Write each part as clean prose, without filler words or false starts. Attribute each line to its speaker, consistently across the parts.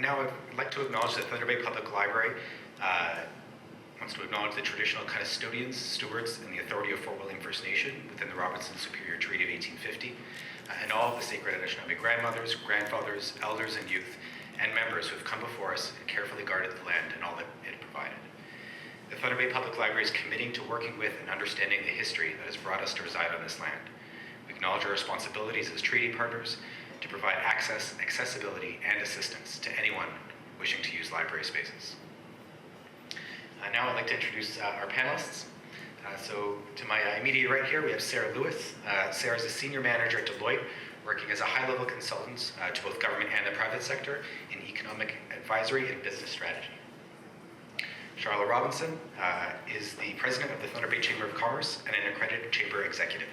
Speaker 1: now I'd like to acknowledge that Thunder Bay Public Library wants to acknowledge the traditional custodians, stewards, and the authority of Fort William First Nation within the Robinson Superior Treaty of 1850, and all of the sacred Anishinaabe grandmothers, grandfathers, elders, and youth, and members who have come before us and carefully guarded the land and all that it provided. The Thunder Bay Public Library is committing to working with and understanding the history that has brought us to reside on this land. We acknowledge our responsibilities as treaty partners to provide access, accessibility, and assistance to anyone wishing to use library spaces. Now I'd like to introduce our panelists. So to my immediate right here, we have Sarah Lewis. Sarah is a senior manager at Deloitte, working as a high-level consultant to both government and the private sector in economic advisory and business strategy. Charlotte Robinson is the president of the Thunder Bay Chamber of Commerce and an accredited chamber executive.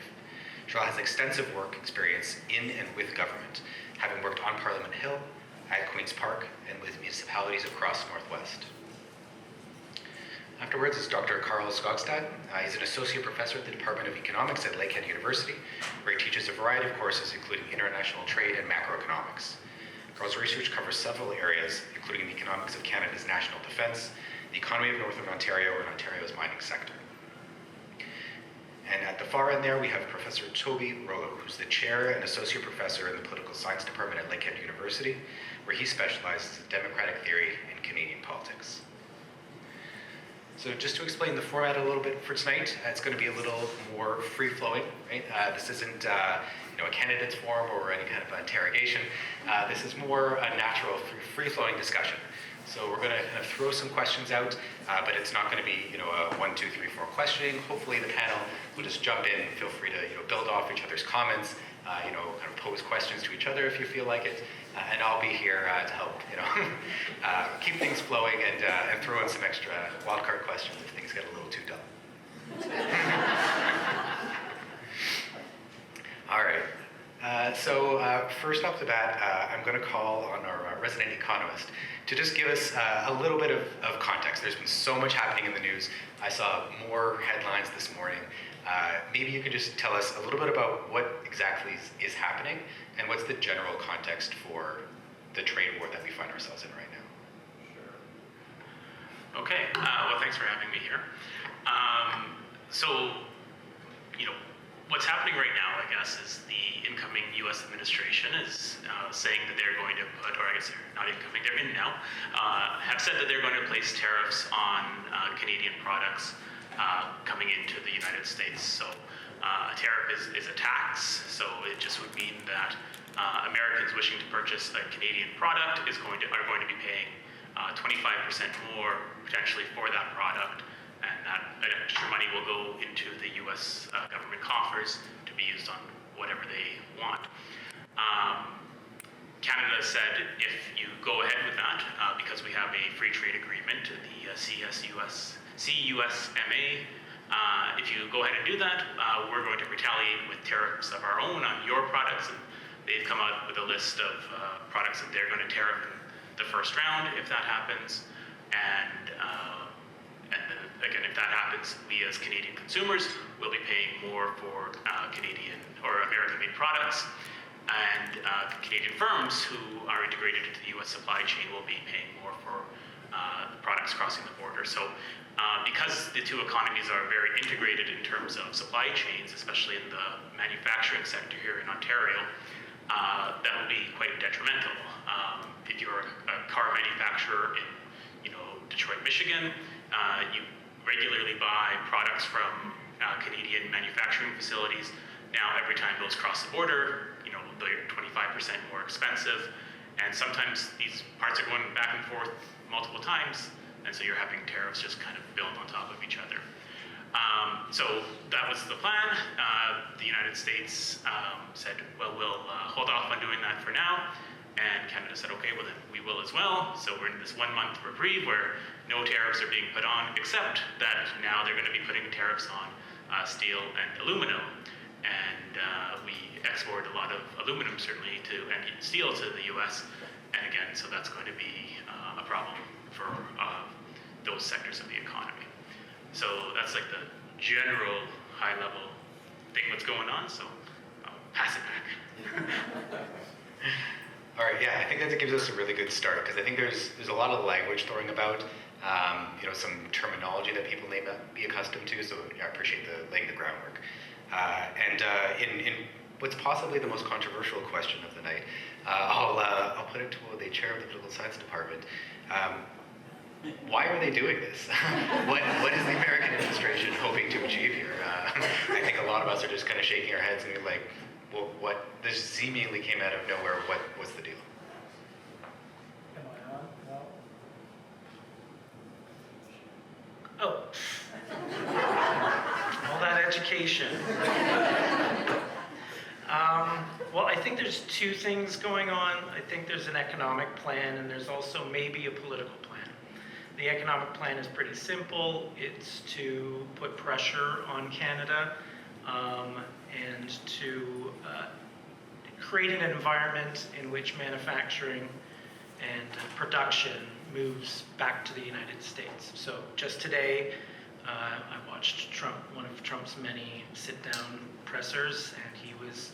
Speaker 1: Charlotte has extensive work experience in and with government, having worked on Parliament Hill, at Queen's Park, and with municipalities across Northwest. Afterwards is Dr. Carl Skogstad. He's an associate professor at the Department of Economics at Lakehead University, where he teaches a variety of courses, including international trade and macroeconomics. Carl's research covers several areas, including the economics of Canada's national defence, the economy of Northern Ontario, and Ontario's mining sector. And at the far end there, we have Professor Toby Rollo, who's the chair and associate professor in the political science department at Lakehead University, where he specializes in democratic theory and Canadian politics. So just to explain the format a little bit for tonight, it's going to be a little more free-flowing, right? This isn't a candidate's forum or any kind of interrogation. This is more a natural, free-flowing discussion. So we're going to kind of throw some questions out, but it's not going to be a 1, 2, 3, 4 questioning. Hopefully the panel will just jump in. Feel free to build off each other's comments, kind of pose questions to each other if you feel like it. And I'll be here to help, keep things flowing and throw in some extra wildcard questions if things get a little too dull. All right. So first off the bat, I'm going to call on our resident economist to just give us a little bit of context. There's been so much happening in the news. I saw more headlines this morning. Maybe you could just tell us a little bit about what exactly is happening and what's the general context for the trade war that we find ourselves in right now.
Speaker 2: Sure. Okay, well, thanks for having me here. What's happening right now, I guess, is the incoming U.S. administration is saying that they're going to put, or I guess they're not incoming, they're in now, have said that they're going to place tariffs on Canadian products coming into the United States. So a tariff is a tax, so it just would mean that Americans wishing to purchase a Canadian product are going to be paying 25% more potentially for that product, and that extra money will go into the U.S. Government coffers to be used on whatever they want. Canada said if you go ahead with that, because we have a free trade agreement, the CUSMA, if you go ahead and do that, we're going to retaliate with tariffs of our own on your products. And they've come out with a list of products that they're going to tariff in the first round if that happens. And again, if that happens, we as Canadian consumers will be paying more for Canadian or American-made products. And Canadian firms who are integrated into the U.S. supply chain will be paying more for products crossing the border. So because the two economies are very integrated in terms of supply chains, especially in the manufacturing sector here in Ontario, that will be quite detrimental. If you're a car manufacturer in Detroit, Michigan, you regularly buy products from Canadian manufacturing facilities. Now every time those cross the border, they're 25% more expensive, and sometimes these parts are going back and forth multiple times, and so you're having tariffs just kind of build on top of each other. So that was the plan. The United States said, well, we'll hold off on doing that for now, and Canada said, okay, well then we will as well. So we're in this 1 month reprieve where no tariffs are being put on, except that now they're going to be putting tariffs on steel and aluminum. And we export a lot of aluminum, certainly, and steel to the U.S. And again, so that's going to be a problem for those sectors of the economy. So that's like the general high-level thing that's going on. So I'll pass it back.
Speaker 1: All right, yeah, I think that gives us a really good start because I think there's a lot of language throwing about, some terminology that people may not be accustomed to. So yeah, I appreciate laying the groundwork. In what's possibly the most controversial question of the night, I'll put it to the chair of the political science department. Why are they doing this? what is the American administration hoping to achieve here? I think a lot of us are just kind of shaking our heads and being like, well, what? This seemingly came out of nowhere. What's the deal?
Speaker 3: Am I on? No.
Speaker 4: Oh. All that education. Well, I think there's two things going on. I think there's an economic plan and there's also maybe a political plan. The economic plan is pretty simple. It's to put pressure on Canada and to create an environment in which manufacturing and production moves back to the United States. So just today, I watched one of Trump's many sit-down pressers, and he was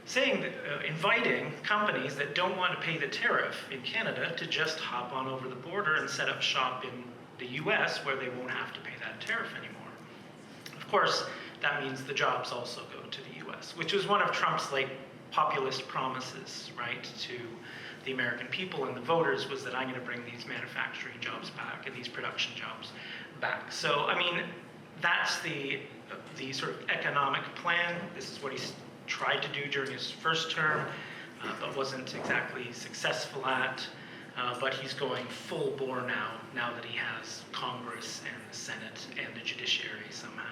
Speaker 4: saying that, inviting companies that don't want to pay the tariff in Canada to just hop on over the border and set up shop in the U.S. where they won't have to pay that tariff anymore. Of course, that means the jobs also go to the U.S., which was one of Trump's populist promises, right, to the American people and the voters, was that I'm going to bring these manufacturing jobs back and these production jobs back. So, I mean, that's the sort of economic plan. This is what he's tried to do during his first term, but wasn't exactly successful at. But he's going full bore now that he has Congress and the Senate and the judiciary somehow.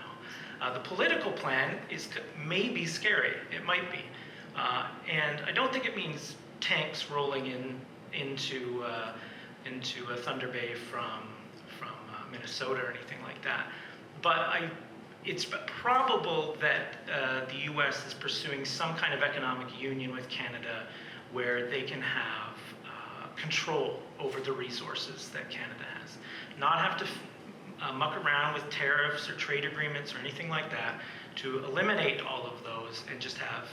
Speaker 4: The political plan may be scary. It might be. And I don't think it means tanks rolling into Thunder Bay from Minnesota or anything like that. But it's probable that the U.S. is pursuing some kind of economic union with Canada where they can have control over the resources that Canada has. Not have to muck around with tariffs or trade agreements or anything like that, to eliminate all of those and just have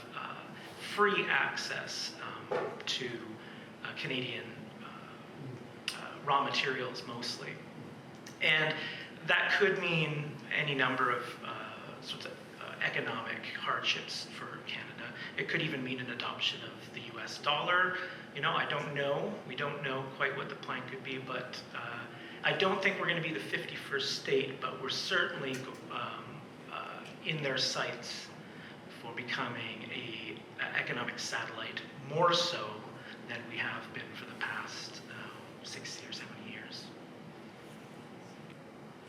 Speaker 4: free access to Canadian raw materials mostly. And that could mean any number of sorts of economic hardships for Canada. It could even mean an adoption of the US dollar. I don't know. We don't know quite what the plan could be, but I don't think we're going to be the 51st state, but we're certainly in their sights for becoming an economic satellite, more so than we have been for the past 60 or 70 years.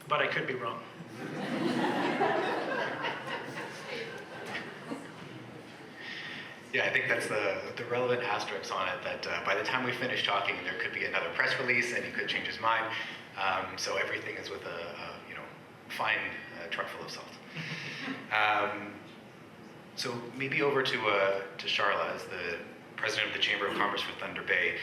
Speaker 4: But I could be wrong.
Speaker 1: Yeah, I think that's the relevant asterisks on it, that by the time we finish talking, there could be another press release and he could change his mind. So everything is with a fine truck full of salt. So maybe over to Charla as the president of the Chamber of Commerce for Thunder Bay.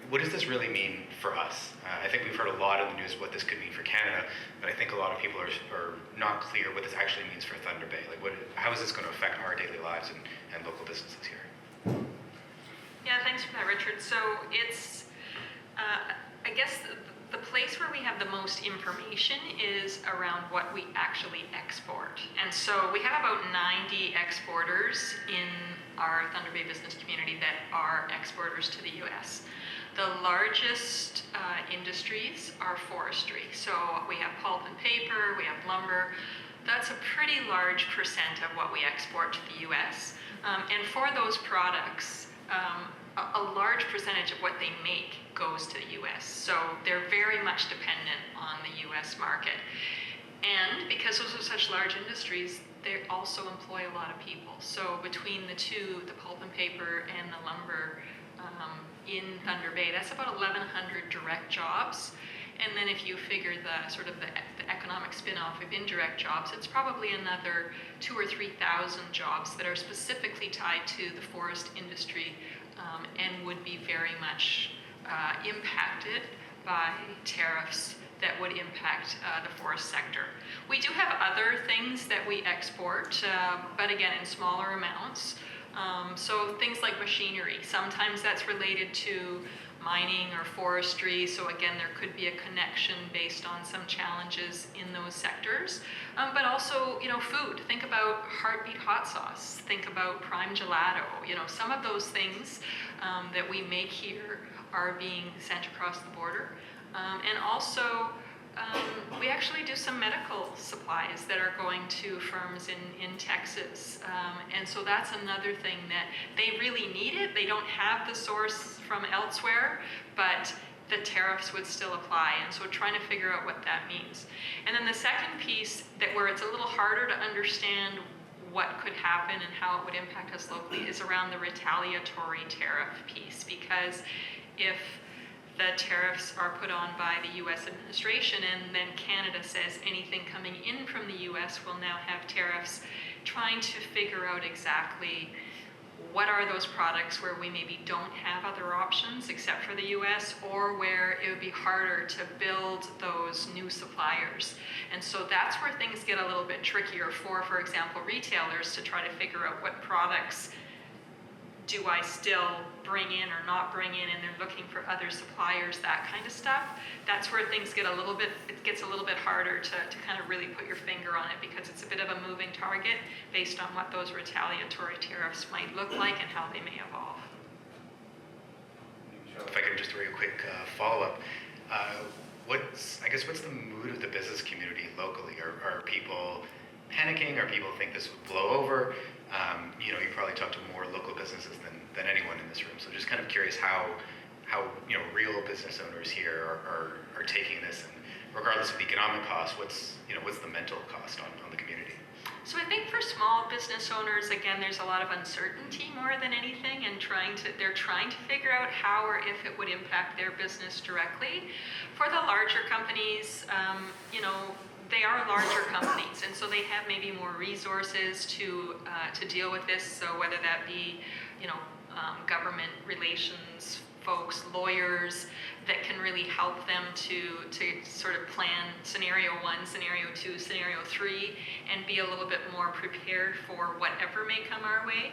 Speaker 1: What does this really mean for us? I think we've heard a lot in the news what this could mean for Canada, but I think a lot of people are not clear what this actually means for Thunder Bay. How is this going to affect our daily lives and local businesses here?
Speaker 5: Yeah, thanks for that, Richard. So it's, I guess the place where we have the most information is around what we actually export. And so we have about 90 exporters in our Thunder Bay business community that are exporters to the U.S. The largest industries are forestry. So we have pulp and paper, we have lumber. That's a pretty large percent of what we export to the U.S. And for those products, a large percentage of what they make goes to the U.S. So they're very much dependent on the U.S. market. And because those are such large industries, they also employ a lot of people. So between the two, the pulp and paper and the lumber in Thunder Bay, that's about 1,100 direct jobs. And then if you figure the sort of the economic spin-off of indirect jobs, it's probably another 2,000 or 3,000 jobs that are specifically tied to the forest industry and would be very much impacted by tariffs that would impact the forest sector. We do have other things that we export, but again, in smaller amounts. So things like machinery, sometimes that's related to mining or forestry. So again, there could be a connection based on some challenges in those sectors. But also, food. Think about Heartbeat hot sauce. Think about Prime Gelato. Some of those things that we make here are being sent across the border. And also, we actually do some medical supplies that are going to firms in Texas. And so that's another thing that they really need it. They don't have the source from elsewhere, but the tariffs would still apply. And so trying to figure out what that means. And then the second piece where it's a little harder to understand what could happen and how it would impact us locally is around the retaliatory tariff piece. Because if the tariffs are put on by the U.S. administration, and then Canada says anything coming in from the U.S. will now have tariffs, trying to figure out exactly what are those products where we maybe don't have other options except for the U.S., or where it would be harder to build those new suppliers. And so that's where things get a little bit trickier for example, retailers to try to figure out what products do I still bring in or not bring in, and they're looking for other suppliers, that kind of stuff. That's where things get it gets a little bit harder to kind of really put your finger on it, because it's a bit of a moving target based on what those retaliatory tariffs might look like and how they may evolve.
Speaker 1: If I could just do a quick follow-up. What's the mood of the business community locally? Are people panicking? Are people think this would blow over? You probably talk to more local businesses than anyone in this room. So just kind of curious how real business owners here are taking this, and regardless of the economic cost, what's the mental cost on the community?
Speaker 5: So I think for small business owners, again, there's a lot of uncertainty more than anything, and they're trying to figure out how or if it would impact their business directly. For the larger companies, they are larger companies, and so they have maybe more resources to deal with this. So whether that be, government relations folks, lawyers, that can really help them to sort of plan scenario 1, scenario 2, scenario 3, and be a little bit more prepared for whatever may come our way.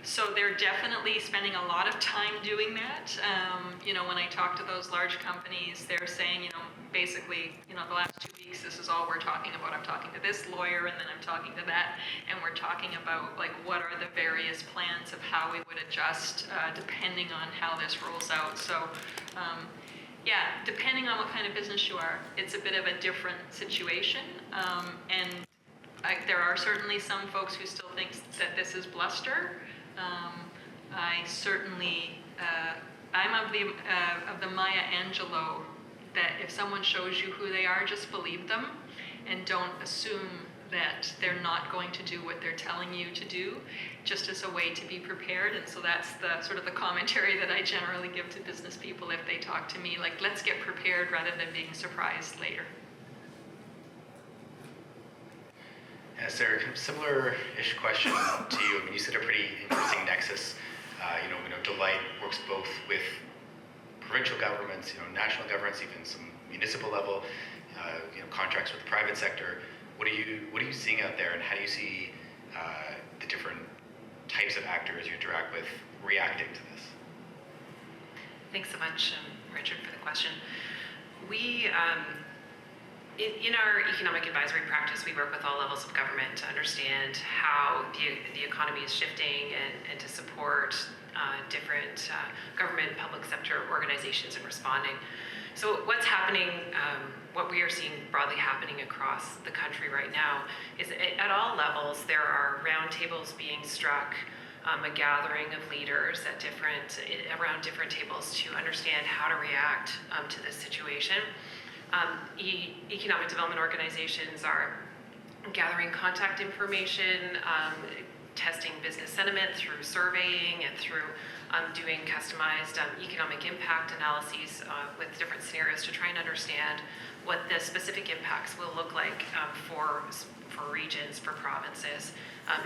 Speaker 5: So they're definitely spending a lot of time doing that. When I talk to those large companies, they're saying, basically, the last 2 weeks, this is all we're talking about. I'm talking to this lawyer, and then I'm talking to that, and we're talking about, what are the various plans of how we would adjust depending on how this rolls out. So, depending on what kind of business you are, it's a bit of a different situation. And there are certainly some folks who still think that this is bluster. I certainly, I'm of the Maya Angelou, that if someone shows you who they are, just believe them, and don't assume that they're not going to do what they're telling you to do, just as a way to be prepared. And so that's the sort of the commentary that I generally give to business people if they talk to me, let's get prepared rather than being surprised later.
Speaker 1: Yeah, Sarah, similar-ish question to you. I mean, you said a pretty interesting nexus. Delight works both with provincial governments, national governments, even some municipal level, contracts with the private sector. What are you seeing out there, and how do you see the different types of actors you interact with reacting to this?
Speaker 6: Thanks so much, Richard, for the question. We, in our economic advisory practice, we work with all levels of government to understand how the economy is shifting and to support different government and public sector organizations in responding. So what's happening, what we are seeing broadly happening across the country right now is at all levels there are roundtables being struck, a gathering of leaders around different tables to understand how to react to this situation. Economic development organizations are gathering contact information, testing business sentiment through surveying and through doing customized economic impact analyses with different scenarios to try and understand what the specific impacts will look like for regions, for provinces,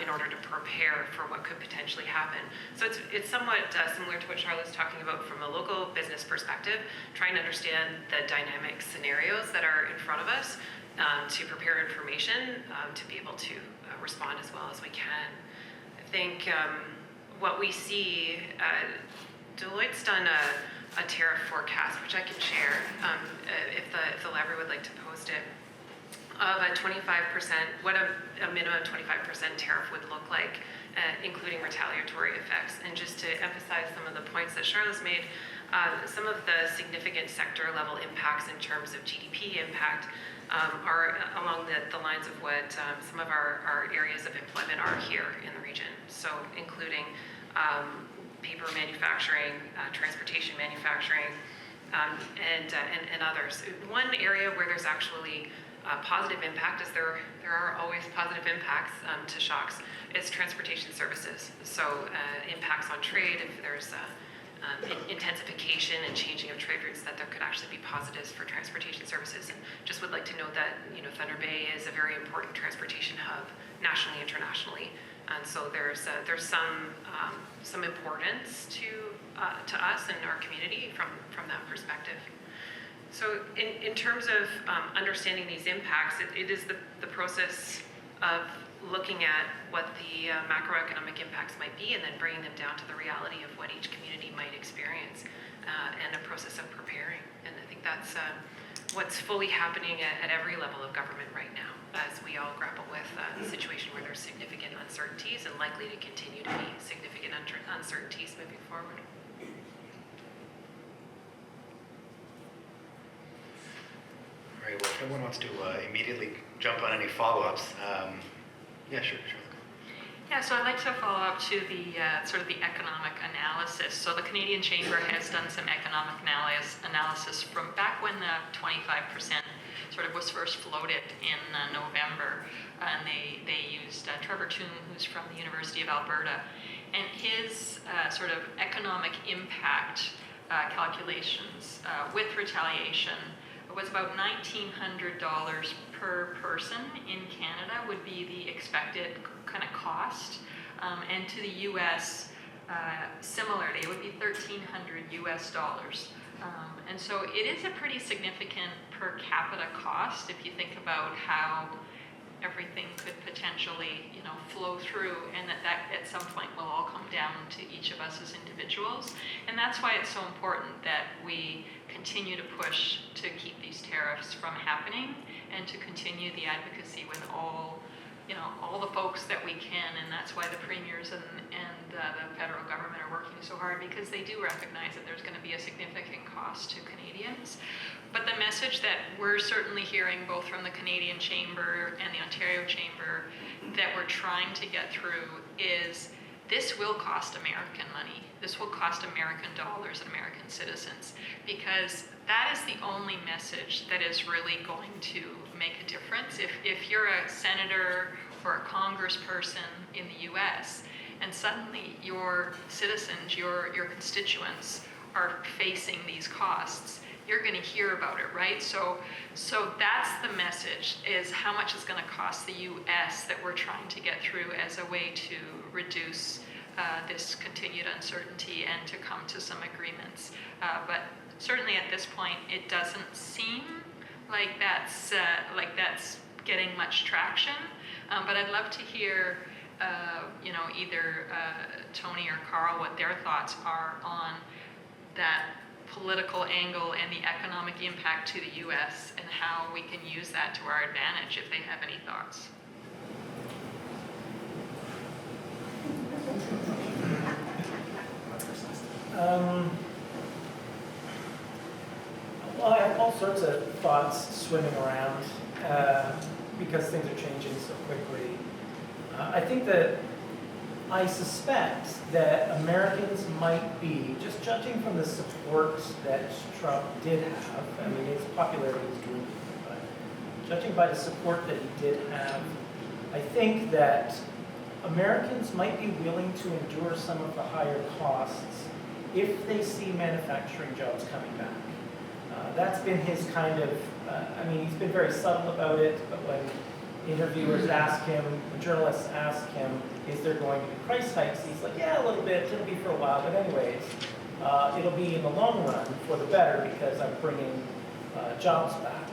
Speaker 6: in order to prepare for what could potentially happen. So it's somewhat similar to what Charlotte's talking about from a local business perspective, trying to understand the dynamic scenarios that are in front of us to prepare information to be able to respond as well as we can. I think what we see, Deloitte's done a tariff forecast, which I can share if the library would like to post it, of a 25%, what a minimum 25% tariff would look like, including retaliatory effects. And just to emphasize some of the points that Charlotte's made, some of the significant sector level impacts in terms of GDP impact are along the lines of what some of our areas of employment are here in the region. So including paper manufacturing, transportation manufacturing, and others. One area where there's actually positive impact, is there are always positive impacts to shocks, is transportation services. So impacts on trade, if there's intensification and changing of trade routes, that there could actually be positives for transportation services. And just would like to note that Thunder Bay is a very important transportation hub nationally, internationally. And so there's some importance to us and our community from that perspective. So in terms of understanding these impacts, it is the process of looking at what the macroeconomic impacts might be and then bringing them down to the reality of what each community might experience and a process of preparing. And I think that's what's fully happening at every level of government right now, as we all grapple with a situation where there's significant uncertainties and likely to continue to be significant uncertainties moving forward.
Speaker 1: All right, well, if anyone wants to immediately jump on any follow-ups, yeah, sure.
Speaker 5: Yeah, so I'd like to follow up to the sort of the economic analysis. So the Canadian Chamber has done some economic analysis from back when the 25% sort of was first floated in November, and they used Trevor Toome, who's from the University of Alberta, and his sort of economic impact calculations with retaliation was about $1,900 per person in Canada would be the expected kind of cost, and to the U.S. Similarly, it would be $1,300 US. And so it is a pretty significant per capita cost if you think about how everything could potentially, flow through, and that at some point will all come down to each of us as individuals. And that's why it's so important that we continue to push to keep these tariffs from happening and to continue the advocacy with all the folks that we can. And that's why the premiers and the federal government are working so hard, because they do recognize that there's going to be a significant cost to Canadians. But the message that we're certainly hearing both from the Canadian Chamber and the Ontario Chamber that we're trying to get through is this will cost American money. This will cost American dollars and American citizens, because that is the only message that is really going to make a difference. If you're a senator or a congressperson in the U.S. and suddenly your citizens, your constituents are facing these costs, you're going to hear about it, right? So that's the message, is how much it's going to cost the U.S. that we're trying to get through as a way to reduce this continued uncertainty and to come to some agreements. But certainly at this point, it doesn't seem like that's getting much traction. But I'd love to hear, either Tony or Carl, what their thoughts are on that political angle and the economic impact to the U.S. and how we can use that to our advantage, if they have any thoughts.
Speaker 3: Well, I have all sorts of thoughts swimming around because things are changing so quickly. I think that I suspect that Americans might be, just judging from the support that Trump did have, I mean, his popularity is dwindling, but judging by the support that he did have, I think that Americans might be willing to endure some of the higher costs if they see manufacturing jobs coming back. That's been his kind of, he's been very subtle about it, but when interviewers ask him, when journalists ask him, is there going to be price hikes? He's like, yeah, a little bit, it'll be for a while, but anyways, it'll be in the long run for the better because I'm bringing jobs back.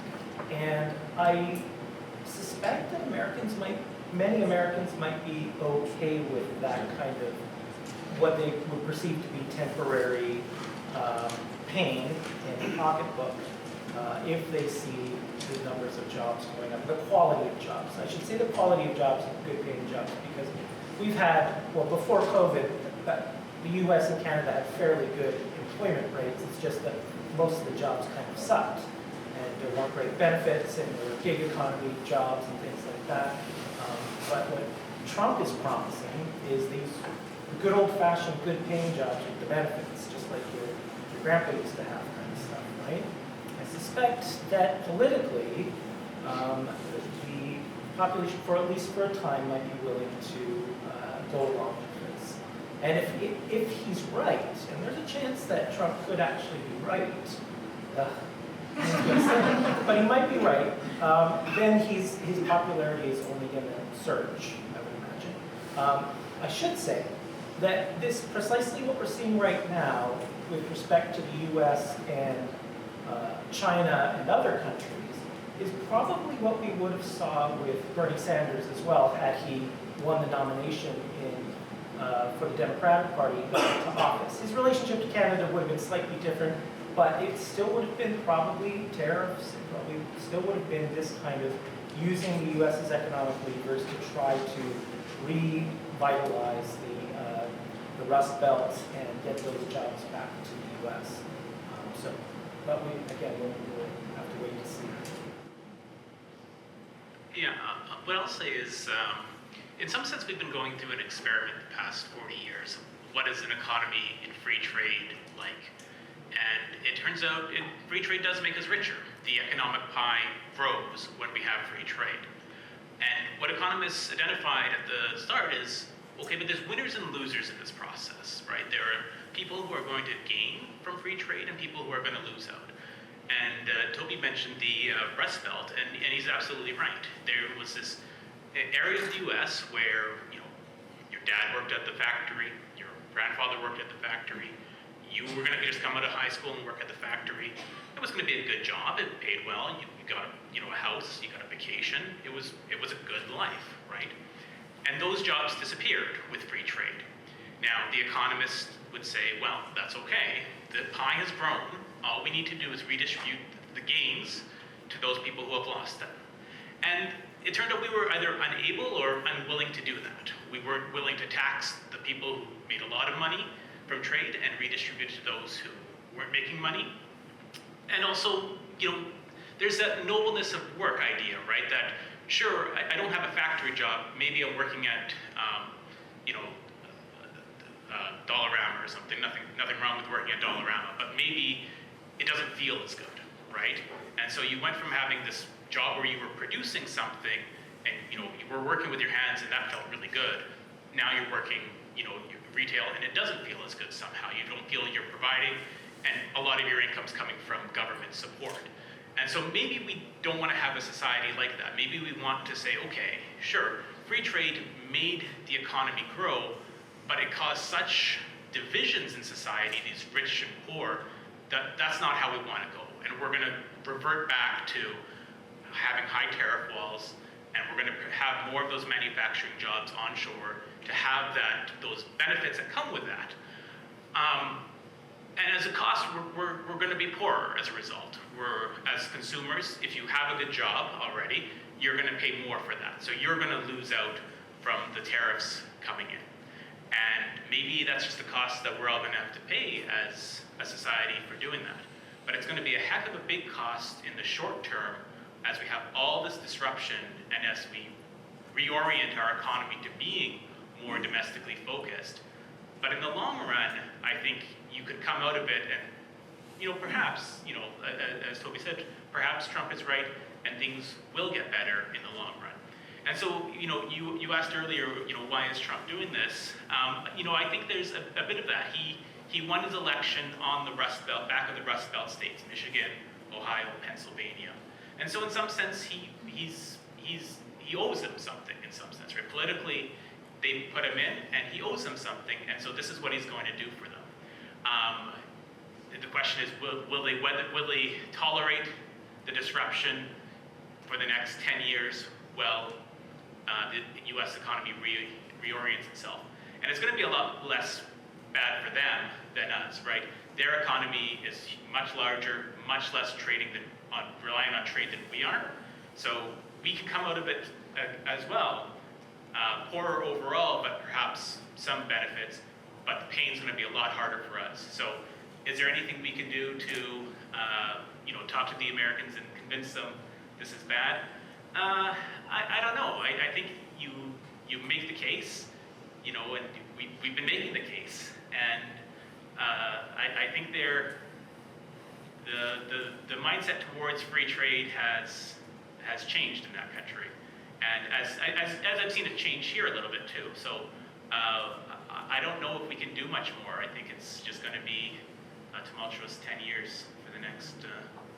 Speaker 3: And I suspect that many Americans might be okay with that kind of what they would perceive to be temporary pain in the pocketbook if they see the numbers of jobs going up, the quality of jobs. I should say the quality of jobs and good paying jobs, because we've had, well, before COVID, the U.S. and Canada had fairly good employment rates. It's just that most of the jobs kind of sucked. And there weren't great benefits, and there were gig economy jobs and things like that. But what Trump is promising is these good old-fashioned, good-paying jobs with the benefits, just like your grandpa used to have, kind of stuff, right? I suspect that politically, the population, for at least for a time, might be willing to go along with this. And if he's right, and there's a chance that Trump could actually be right, but he might be right, then his popularity is only going to surge, I would imagine. I should say that this precisely what we're seeing right now with respect to the U.S. and China and other countries is probably what we would have saw with Bernie Sanders as well, had he won the nomination for the Democratic Party to office. His relationship to Canada would have been slightly different, but it still would have been probably tariffs. It probably still would have been this kind of using the U.S. as economic levers to try to revitalize the Rust Belt and get those jobs back to the U.S. But we'll have to wait to see.
Speaker 2: Yeah, what I'll say is, in some sense, we've been going through an experiment the past 40 years. What is an economy in free trade like? And it turns out free trade does make us richer. The economic pie grows when we have free trade. And what economists identified at the start is, okay, but there's winners and losers in this process, right? There are people who are going to gain from free trade and people who are going to lose out. And Toby mentioned the Rust Belt, and he's absolutely right. There was this area of the U.S. where, your dad worked at the factory, your grandfather worked at the factory, you were going to just come out of high school and work at the factory. It was going to be a good job. It paid well. You got a house. You got a vacation. It was a good life, right? And those jobs disappeared with free trade. Now, the economists would say, well, that's okay. The pie has grown. All we need to do is redistribute the gains to those people who have lost them. And it turned out we were either unable or unwilling to do that. We weren't willing to tax the people who made a lot of money from trade and redistribute to those who weren't making money. And also, there's that nobleness of work idea, right? That, sure, I don't have a factory job. Maybe I'm working at, Dollarama or something. Nothing wrong with working at Dollarama, but maybe it doesn't feel as good, right? And so you went from having this job where you were producing something and, you were working with your hands and that felt really good. Now you're working, retail and it doesn't feel as good somehow. You don't feel you're providing, and a lot of your income's coming from government support. And so maybe we don't want to have a society like that. Maybe we want to say, okay, sure, free trade made the economy grow, but it caused such divisions in society, these rich and poor, that's not how we want to go. And we're going to revert back to having high tariff walls, and we're going to have more of those manufacturing jobs onshore to have those benefits that come with that. And as a cost, we're going to be poorer as a result. As consumers, if you have a good job already, you're going to pay more for that. So you're going to lose out from the tariffs coming in. And maybe that's just the cost that we're all going to have to pay as a society for doing that. But it's going to be a heck of a big cost in the short term as we have all this disruption and as we reorient our economy to being more domestically focused. But in the long run, I think you could come out of it and, perhaps, as Toby said, perhaps Trump is right and things will get better in the long run. And so, you asked earlier, why is Trump doing this? I think there's a bit of that. He won his election on the Rust Belt, back of the Rust Belt states, Michigan, Ohio, Pennsylvania. And so in some sense, he owes them something in some sense, right? Politically, they put him in and he owes them something. And so this is what he's going to do for them. The question is, will they tolerate the disruption for the next 10 years while the U.S. economy reorients itself? And it's going to be a lot less bad for them than us, right? Their economy is much larger, much less relying on trade than we are. So we can come out of it as well, poorer overall, but perhaps some benefits, but the pain's gonna be a lot harder for us. So is there anything we can do to, talk to the Americans and convince them this is bad? I don't know. I think you make the case, and we've been making the case, and I think the mindset towards free trade has changed in that country, and as I've seen it change here a little bit too. So I don't know if we can do much more. I think it's just going to be a tumultuous 10 years for the next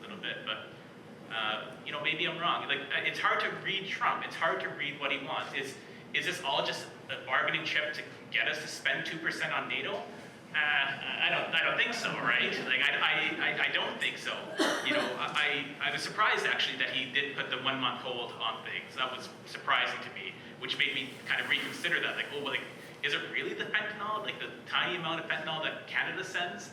Speaker 2: little bit, but. Maybe I'm wrong. Like, it's hard to read Trump. It's hard to read what he wants. Is this all just a bargaining chip to get us to spend 2% on NATO? I don't think so, right? Like, I don't think so. I was surprised actually that he did put the 1 month hold on things. That was surprising to me, which made me kind of reconsider that. Like, is it really the fentanyl? Like the tiny amount of fentanyl that Canada sends?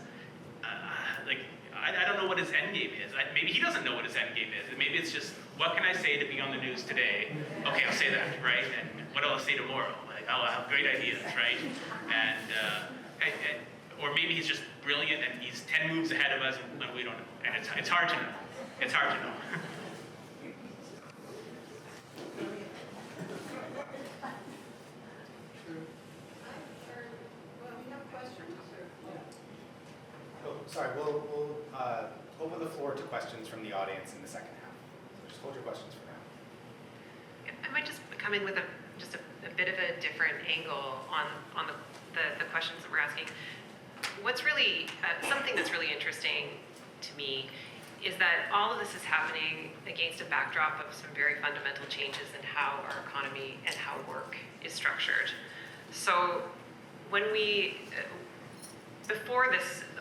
Speaker 2: I don't know what his end game is. Maybe he doesn't know what his end game is. Maybe it's just, what can I say to be on the news today? Okay, I'll say that, right? And what will I say tomorrow? Like, I'll have great ideas, right? And or maybe he's just brilliant and he's 10 moves ahead of us and we don't know. And it's hard to know. It's hard to know.
Speaker 1: Sorry, we'll open the floor to questions from the audience in the second half. So just hold your questions for now.
Speaker 6: I might just come in with a bit of a different angle on the questions that we're asking. What's really, something that's really interesting to me is that all of this is happening against a backdrop of some very fundamental changes in how our economy and how work is structured. So when before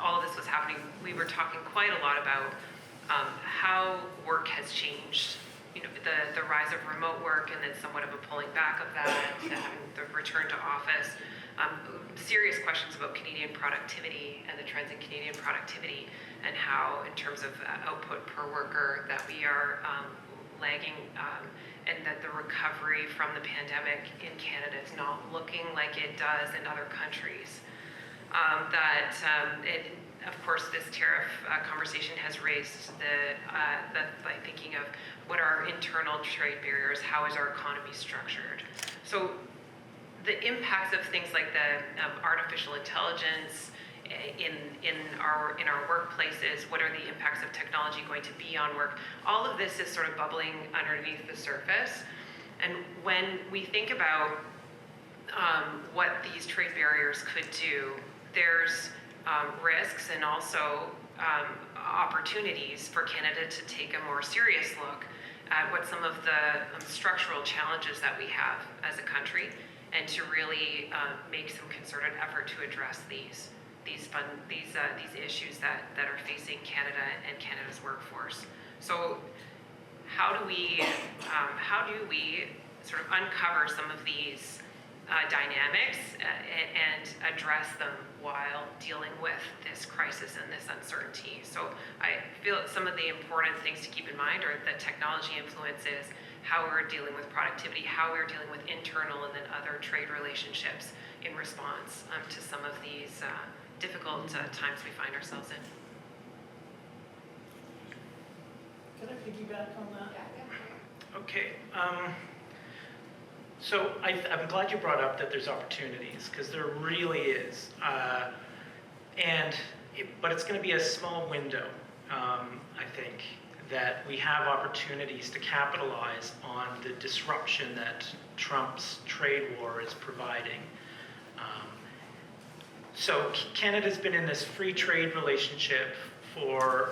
Speaker 6: all of this was happening, we were talking quite a lot about how work has changed. The rise of remote work and then somewhat of a pulling back of that, having the return to office. Serious questions about Canadian productivity and the trends in Canadian productivity and how, in terms of output per worker, that we are lagging and that the recovery from the pandemic in Canada is not looking like it does in other countries. Of course, this tariff conversation has raised the thinking of what are our internal trade barriers, how is our economy structured. So the impacts of things like the artificial intelligence in our workplaces, what are the impacts of technology going to be on work, all of this is sort of bubbling underneath the surface. And when we think about what these trade barriers could do, there's risks and also opportunities for Canada to take a more serious look at what some of the structural challenges that we have as a country, and to really make some concerted effort to address these issues that are facing Canada and Canada's workforce. So how do we sort of uncover some of these dynamics and address them while dealing with this crisis and this uncertainty? So I feel that some of the important things to keep in mind are the technology influences, how we're dealing with productivity, how we're dealing with internal and then other trade relationships in response to some of these difficult times we find ourselves in.
Speaker 3: Can I piggyback on that?
Speaker 4: Okay. So I'm glad you brought up that there's opportunities, because there really is. But it's going to be a small window, I think, that we have opportunities to capitalize on the disruption that Trump's trade war is providing. So Canada's been in this free trade relationship for,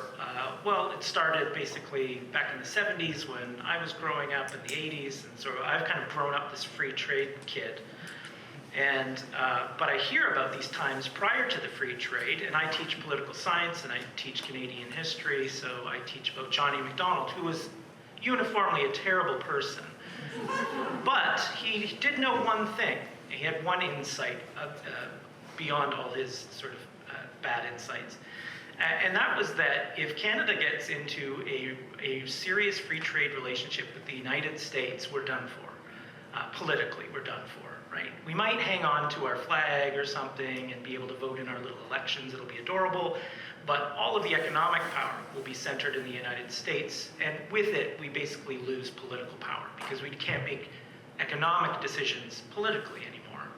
Speaker 4: it started basically back in the 70s when I was growing up in the 80s, and so I've kind of grown up this free trade kid. But I hear about these times prior to the free trade, and I teach political science and I teach Canadian history, so I teach about Johnny MacDonald, who was uniformly a terrible person. But he did know one thing. He had one insight beyond all his sort of bad insights. And that was that if Canada gets into a serious free trade relationship with the United States, we're done for. Politically, we're done for, right? We might hang on to our flag or something and be able to vote in our little elections. It'll be adorable. But all of the economic power will be centered in the United States. And with it, we basically lose political power because we can't make economic decisions politically anymore.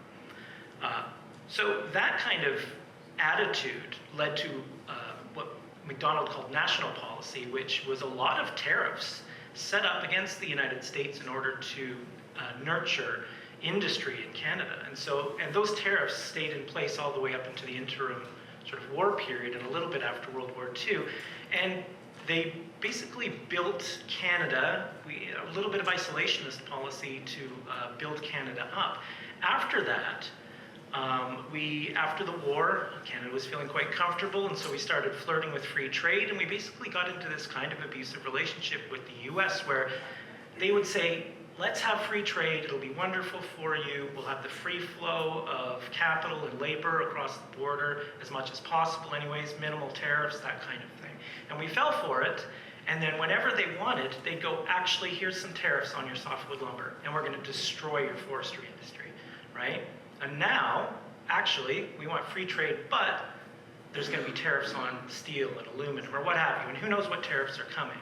Speaker 4: So that kind of attitude led to what MacDonald called national policy, which was a lot of tariffs set up against the United States in order to nurture industry in Canada. And those tariffs stayed in place all the way up into the interim sort of war period and a little bit after World War II. And they basically built Canada, a little bit of isolationist policy to build Canada up. After that, after the war, Canada was feeling quite comfortable, and so we started flirting with free trade, and we basically got into this kind of abusive relationship with the U.S. where they would say, let's have free trade, it'll be wonderful for you, we'll have the free flow of capital and labor across the border as much as possible anyways, minimal tariffs, that kind of thing. And we fell for it, and then whenever they wanted, they'd go, actually, here's some tariffs on your softwood lumber, and we're gonna destroy your forestry industry, right? And now, actually, we want free trade, but there's gonna be tariffs on steel and aluminum or what have you, and who knows what tariffs are coming.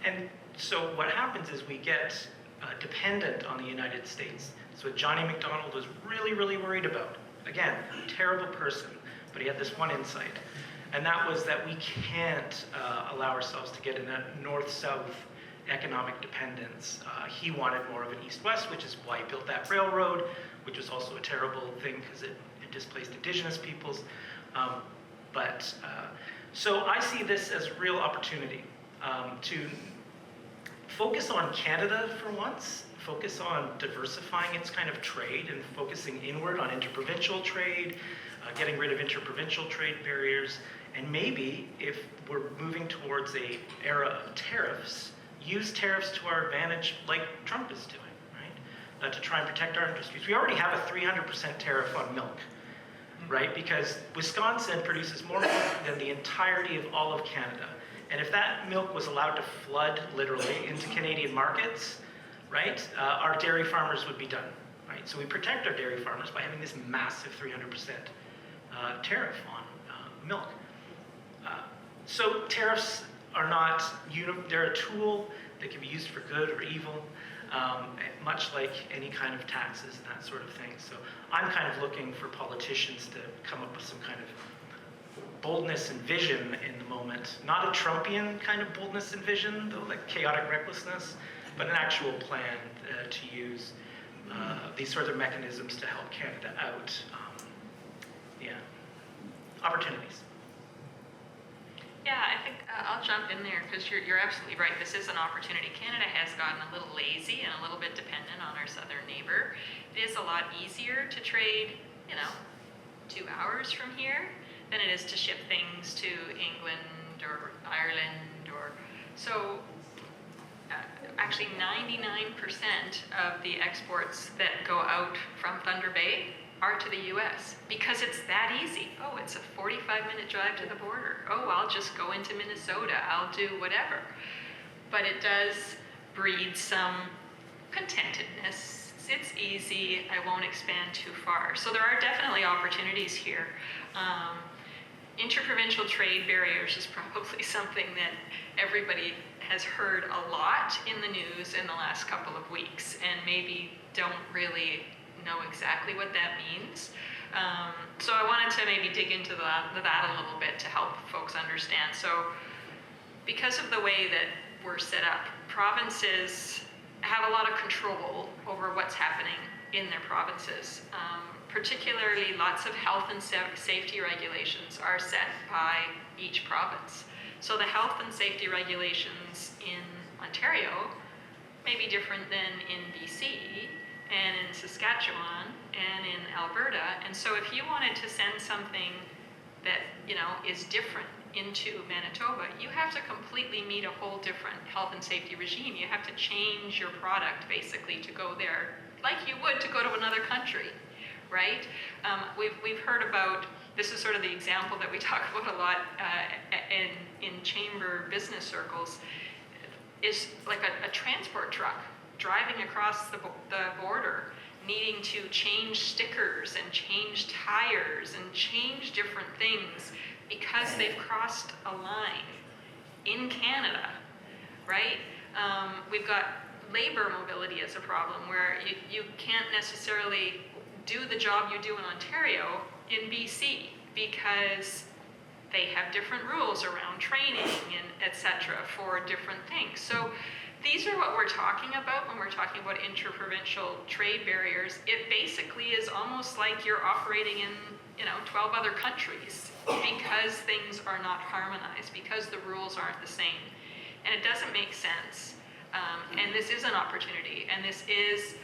Speaker 4: And so what happens is we get dependent on the United States. So what Johnny MacDonald was really, really worried about, again, terrible person, but he had this one insight, and that was that we can't allow ourselves to get in a north-south economic dependence. He wanted more of an east-west, which is why he built that railroad, which was also a terrible thing because it displaced indigenous peoples. So I see this as a real opportunity to focus on Canada for once, focus on diversifying its kind of trade and focusing inward on interprovincial trade, getting rid of interprovincial trade barriers, and maybe if we're moving towards an era of tariffs, use tariffs to our advantage like Trump is doing, right? To try and protect our industries. We already have a 300% tariff on milk, right? Because Wisconsin produces more milk than the entirety of all of Canada. And if that milk was allowed to flood literally into Canadian markets, right, our dairy farmers would be done, right? So we protect our dairy farmers by having this massive 300% tariff on milk. So tariffs are not, they're a tool that can be used for good or evil, much like any kind of taxes and that sort of thing. So I'm kind of looking for politicians to come up with some kind of boldness and vision in the moment. Not a Trumpian kind of boldness and vision, though, like chaotic recklessness, but an actual plan to use these sorts of mechanisms to help Canada out. Opportunities.
Speaker 5: Yeah, I think I'll jump in there because you're absolutely right. This is an opportunity. Canada has gotten a little lazy and a little bit dependent on our southern neighbor. It is a lot easier to trade, 2 hours from here than it is to ship things to England or Ireland actually 99% of the exports that go out from Thunder Bay are to the U.S. because it's that easy. Oh, it's a 45-minute drive to the border. Oh, I'll just go into Minnesota. I'll do whatever. But it does breed some contentedness. It's easy. I won't expand too far. So there are definitely opportunities here. Interprovincial trade barriers is probably something that everybody has heard a lot in the news in the last couple of weeks and maybe don't really know exactly what that means. So I wanted to maybe dig into that a little bit to help folks understand. So because of the way that we're set up, provinces have a lot of control over what's happening in their provinces. Particularly, lots of health and safety regulations are set by each province. So the health and safety regulations in Ontario may be different than in BC and in Saskatchewan and in Alberta. And so if you wanted to send something that, is different into Manitoba, you have to completely meet a whole different health and safety regime. You have to change your product basically to go there like you would to go to another country, right? We've heard about, this is sort of the example that we talk about a lot in chamber business circles, is like a transport truck driving across the border, needing to change stickers and change tires and change different things because they've crossed a line in Canada, right? We've got labor mobility as a problem where you can't necessarily do the job you do in Ontario in BC because they have different rules around training and et cetera for different things. So these are what we're talking about when we're talking about interprovincial trade barriers. It basically is almost like you're operating in 12 other countries because things are not harmonized, because the rules aren't the same. And it doesn't make sense. And this is an opportunity, and this is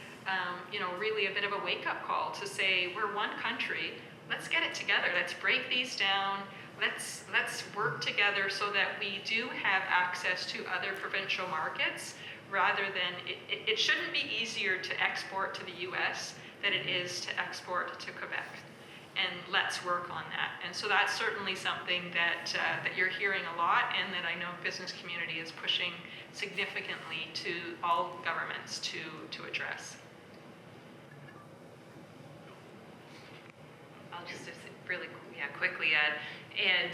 Speaker 5: really a bit of a wake-up call to say, we're one country, let's get it together, let's break these down, let's work together so that we do have access to other provincial markets, rather than, it shouldn't be easier to export to the U.S. than it is to export to Quebec. And let's work on that. And so that's certainly something that you're hearing a lot, and that I know business community is pushing significantly to all governments to address.
Speaker 6: I'll just really quickly add, and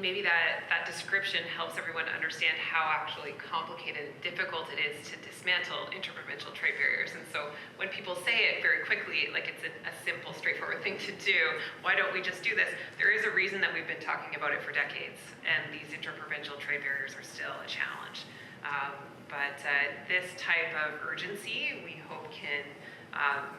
Speaker 6: maybe that description helps everyone understand how actually complicated and difficult it is to dismantle interprovincial trade barriers. And so when people say it very quickly, like it's a simple, straightforward thing to do, why don't we just do this? There is a reason that we've been talking about it for decades, and these interprovincial trade barriers are still a challenge. But this type of urgency, we hope, can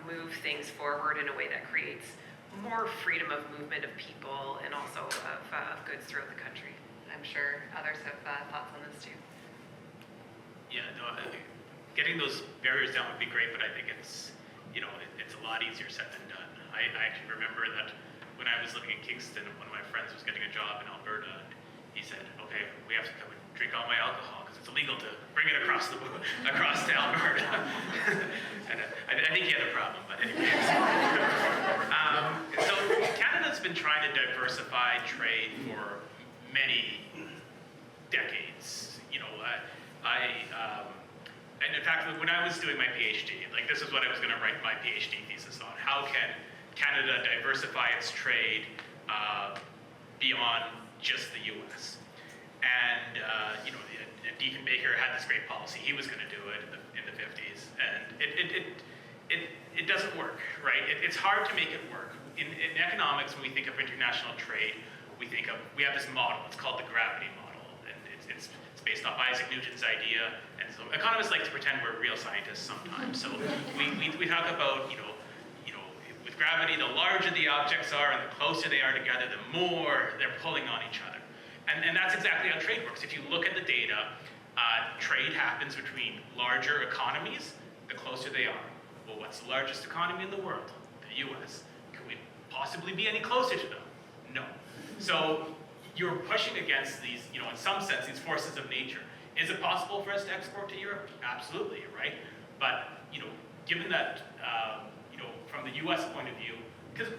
Speaker 6: move things forward in a way that creates more freedom of movement of people and also of goods throughout the country. I'm sure others have thoughts on this too.
Speaker 2: Yeah, no, I think getting those barriers down would be great, but I think it's a lot easier said than done. I actually remember that when I was living in Kingston, one of my friends was getting a job in Alberta, and he said, "Okay, we have to come and drink all my alcohol because it's illegal to bring it across to Alberta." And I think he had a problem, but anyway. So Canada's been trying to diversify trade for many decades. And in fact, when I was doing my PhD, like this is what I was going to write my PhD thesis on: how can Canada diversify its trade beyond just the U.S. And Deacon Baker had this great policy. He was going to do it in the 50s, and it doesn't work, right? It's hard to make it work. In economics, when we think of international trade, we have this model. It's called the gravity model, and it's based off Isaac Newton's idea. And so economists like to pretend we're real scientists sometimes. So we talk about with gravity, the larger the objects are and the closer they are together, the more they're pulling on each other. And that's exactly how trade works. If you look at the data, trade happens between larger economies the closer they are. Well, what's the largest economy in the world? The U.S. Could we possibly be any closer to them? No. So you're pushing against these, in some sense, these forces of nature. Is it possible for us to export to Europe? Absolutely, right? But, given that, from the U.S. point of view, because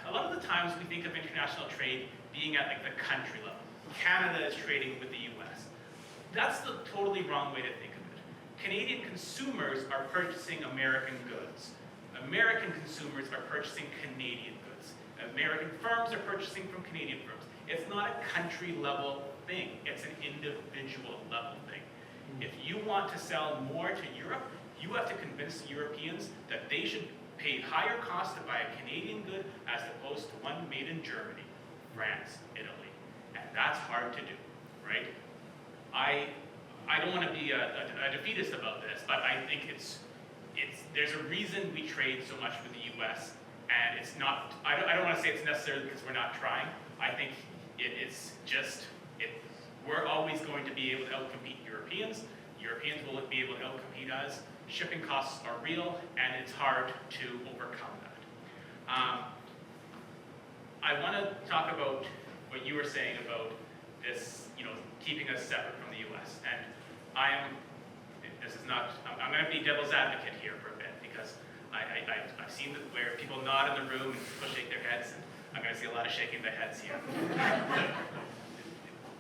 Speaker 2: a lot of the times we think of international trade being at like the country level. Canada is trading with the U.S. That's the totally wrong way to think of it. Canadian consumers are purchasing American goods. American consumers are purchasing Canadian goods. American firms are purchasing from Canadian firms. It's not a country level thing. It's an individual level thing. If you want to sell more to Europe, you have to convince the Europeans that they should pay higher cost to buy a Canadian good as opposed to one made in Germany, France, Italy. And that's hard to do, right? I don't want to be a defeatist about this, but I think there's a reason we trade so much with the U.S. and it's not. I don't want to say it's necessarily because we're not trying. I think we're always going to be able to outcompete Europeans. Europeans will be able to outcompete us. Shipping costs are real, and it's hard to overcome that. I want to talk about what you were saying about this, keeping us separate from the U.S. And I'm going to be devil's advocate here for a bit, because I've seen where people nod in the room and people shake their heads. And I'm going to see a lot of shaking of the heads here.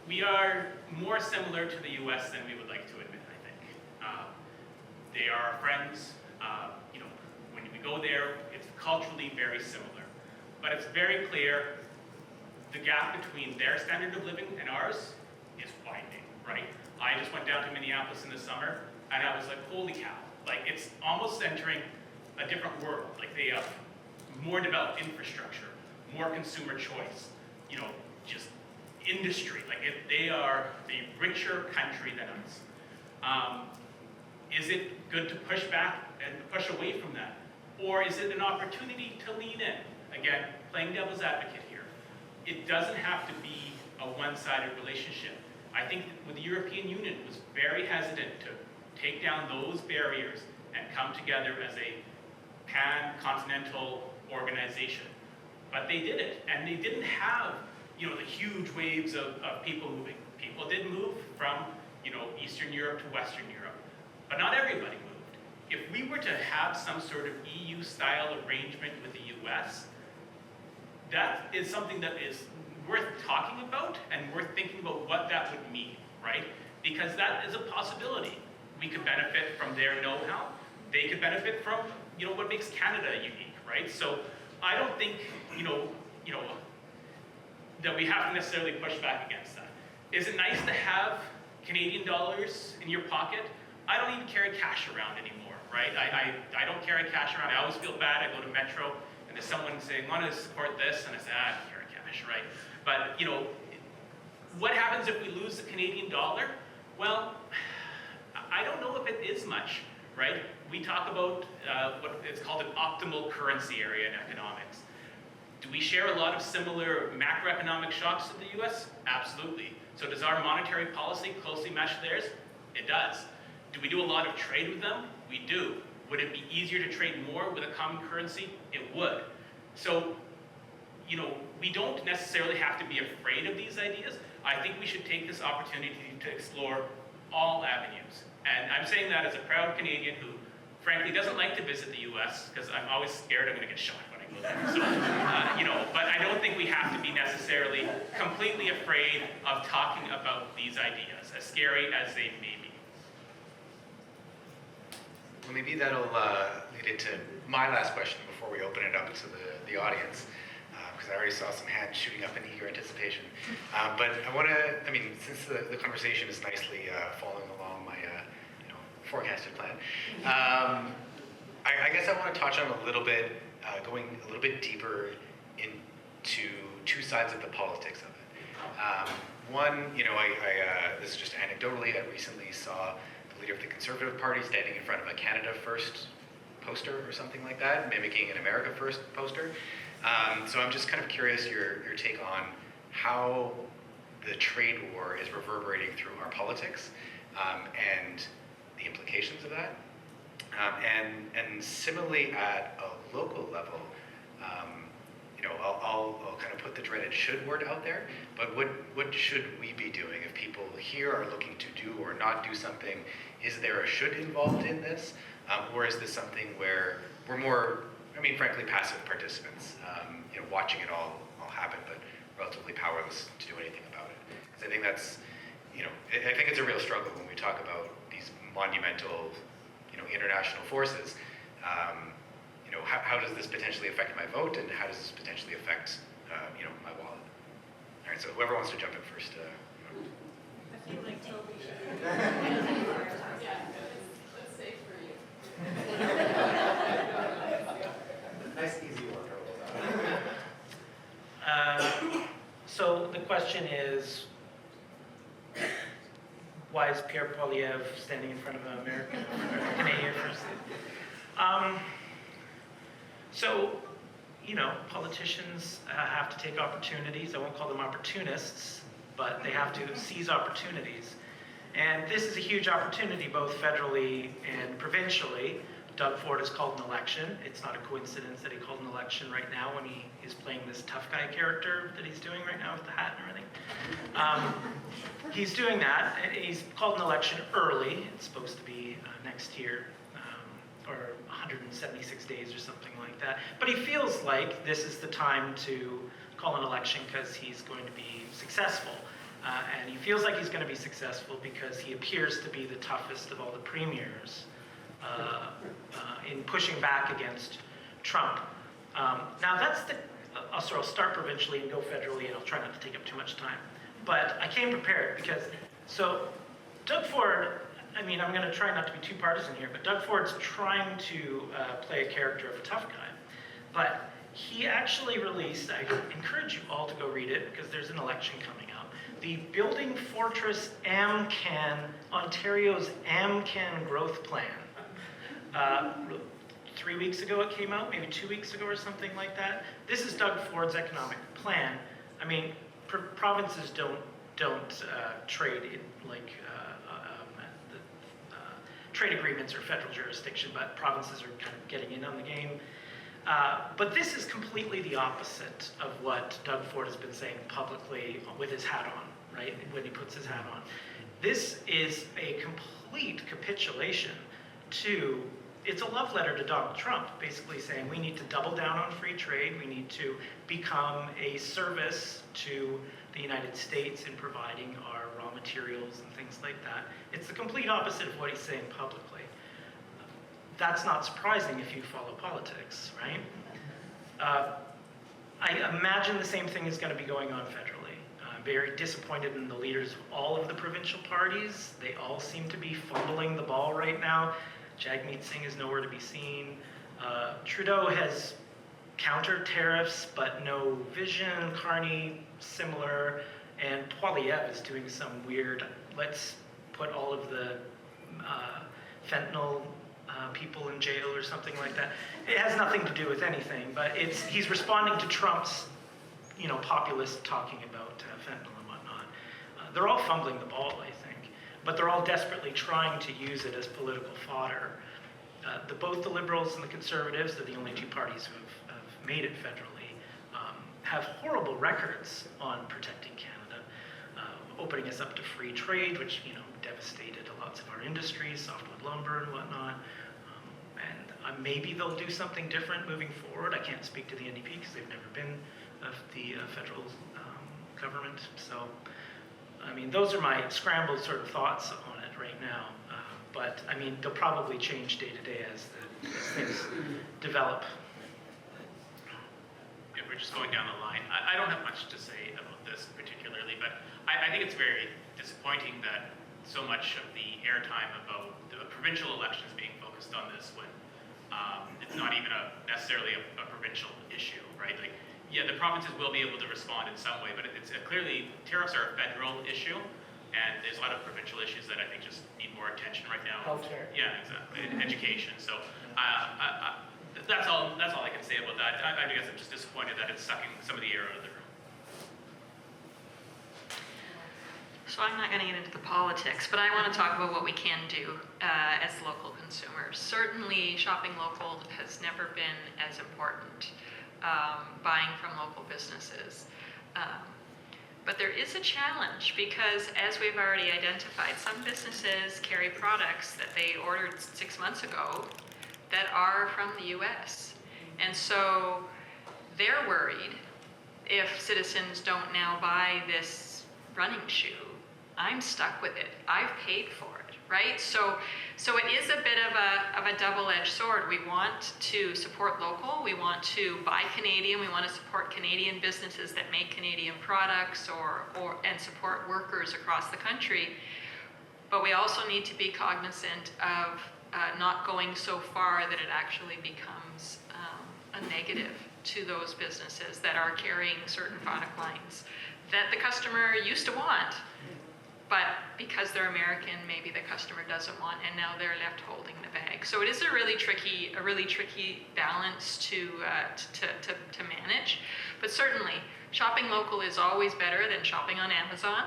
Speaker 2: We are more similar to the U.S. than we would like to admit, I think. They are our friends. When we go there, it's culturally very similar. But it's very clear the gap between their standard of living and ours is widening, right? I just went down to Minneapolis in the summer, and I was like, holy cow. Like, it's almost entering a different world. Like, they have more developed infrastructure, more consumer choice, just industry. Like, they are a richer country than us. Is it good to push back and push away from that? Or is it an opportunity to lean in? Again, playing devil's advocate here. It doesn't have to be a one-sided relationship. I think that the European Union was very hesitant to take down those barriers and come together as a pan-continental organization. But they did it, and they didn't have, the huge waves of people moving. People did move from, Eastern Europe to Western Europe, but not everybody moved. If we were to have some sort of EU-style arrangement with the US, that is something that is worth talking about and worth thinking about what that would mean, right? Because that is a possibility. We could benefit from their know-how. They could benefit from, what makes Canada unique, right? So I don't think, that we have to necessarily push back against that. Is it nice to have Canadian dollars in your pocket? I don't even carry cash around anymore, right? I don't carry cash around. I always feel bad. I go to Metro and there's someone saying, want to support this? And I say, I don't carry cash, right? But, what happens if we lose the Canadian dollar? Well, I don't know if it is much, right? We talk about what it's called an optimal currency area in economics. Do we share a lot of similar macroeconomic shocks to the US? Absolutely. So does our monetary policy closely match theirs? It does. Do we do a lot of trade with them? We do. Would it be easier to trade more with a common currency? It would. So, we don't necessarily have to be afraid of these ideas. I think we should take this opportunity to explore all avenues. And I'm saying that as a proud Canadian who, frankly, doesn't like to visit the US because I'm always scared I'm going to get shot when I go there. So, but I don't think we have to be necessarily completely afraid of talking about these ideas, as scary as they may be.
Speaker 1: Well, maybe that'll lead into my last question before we open it up to the audience, because I already saw some hands shooting up in eager anticipation. But I want to, since the conversation is nicely following along my forecasted plan, I guess I want to touch on a little bit, going a little bit deeper into two sides of the politics of it. One, this is just anecdotally, I recently saw the leader of the Conservative Party standing in front of a Canada First poster or something like that, mimicking an America First poster. So I'm just kind of curious your take on how the trade war is reverberating through our politics and the implications of that. And similarly at a local level, I'll kind of put the dreaded should word out there, but what should we be doing if people here are looking to do or not do something? Is there a should involved in this? Or is this something where we're more, frankly, passive participants, watching it all happen, but relatively powerless to do anything about it? Because I think that's, I think it's a real struggle when we talk about these monumental, international forces. How does this potentially affect my vote, and how does this potentially affect, my wallet? All right, so whoever wants to jump in first.
Speaker 7: I feel like Toby should. Yeah, that's safe for you.
Speaker 1: Nice, easy one.
Speaker 4: So the question is, why is Pierre Poilievre standing in front of an American or Canadian first? So, politicians have to take opportunities. I won't call them opportunists, but they have to seize opportunities. And this is a huge opportunity, both federally and provincially. Doug Ford has called an election. It's not a coincidence that he called an election right now when he is playing this tough guy character that he's doing right now with the hat and everything. He's doing that, and he's called an election early. It's supposed to be next year, or 176 days or something like that. But he feels like this is the time to call an election because he's going to be successful. And he feels like he's going to be successful because he appears to be the toughest of all the premiers in pushing back against Trump. Now that's the, I'll start provincially and go federally, and I'll try not to take up too much time. But I came prepared because, so Doug Ford, I mean, I'm going to try not to be too partisan here, but Doug Ford's trying to play a character of a tough guy. But he actually released, I encourage you all to go read it because there's an election coming up, the Building Fortress AmCan, Ontario's AmCan Growth Plan. 3 weeks ago it came out, maybe 2 weeks ago or something like that. This is Doug Ford's economic plan. I mean, provinces don't trade in like trade agreements or federal jurisdiction, but provinces are kind of getting in on the game. But this is completely the opposite of what Doug Ford has been saying publicly with his hat on, right? When he puts his hat on. This is a complete capitulation to, it's a love letter to Donald Trump, basically saying we need to double down on free trade, we need to become a service to the United States in providing our raw materials and things like that. It's the complete opposite of what he's saying publicly. That's not surprising if you follow politics, right? I imagine the same thing is going to be going on federally. I'm very disappointed in the leaders of all of the provincial parties. They all seem to be fumbling the ball right now. Jagmeet Singh is nowhere to be seen. Trudeau has countered tariffs, but no vision. Carney, similar. And Poilievre is doing some weird, let's put all of the fentanyl people in jail or something like that. It has nothing to do with anything, but he's responding to Trump's, populist talking about fentanyl and whatnot. They're all fumbling the ball, I think, but they're all desperately trying to use it as political fodder. Both the Liberals and the Conservatives, they're the only two parties who have made it federally, have horrible records on protecting Canada, opening us up to free trade, which devastated lots of our industries, softwood lumber and whatnot. And maybe they'll do something different moving forward. I can't speak to the NDP because they've never been the federal government. So, I mean, those are my scrambled sort of thoughts on it right now. But I mean, they'll probably change day to day as things develop.
Speaker 2: Yeah, we're just going down the line. I don't have much to say about this particularly, but I think it's very disappointing that so much of the airtime about the provincial elections being focused on this when it's not even necessarily a provincial issue, right? Like, yeah, the provinces will be able to respond in some way, but it's clearly tariffs are a federal issue, and there's a lot of provincial issues that I think just need more attention right now.
Speaker 3: Healthcare.
Speaker 2: Yeah, exactly. And education. So that's all I can say about that. I guess I'm just disappointed that it's sucking some of the air out of the room.
Speaker 5: So I'm not going to get into the politics, but I want to talk about what we can do as local consumers. Certainly, shopping local has never been as important, buying from local businesses. But there is a challenge because, as we've already identified, some businesses carry products that they ordered 6 months ago that are from the U.S. And so they're worried if citizens don't now buy this running shoe, I'm stuck with it. I've paid for it, right? So it is a bit of a double-edged sword. We want to support local. We want to buy Canadian. We want to support Canadian businesses that make Canadian products and support workers across the country. But we also need to be cognizant of not going so far that it actually becomes a negative to those businesses that are carrying certain product lines that the customer used to want. But because they're American, maybe the customer doesn't want, and now they're left holding the bag. So it is a really tricky balance to manage. But certainly, shopping local is always better than shopping on Amazon.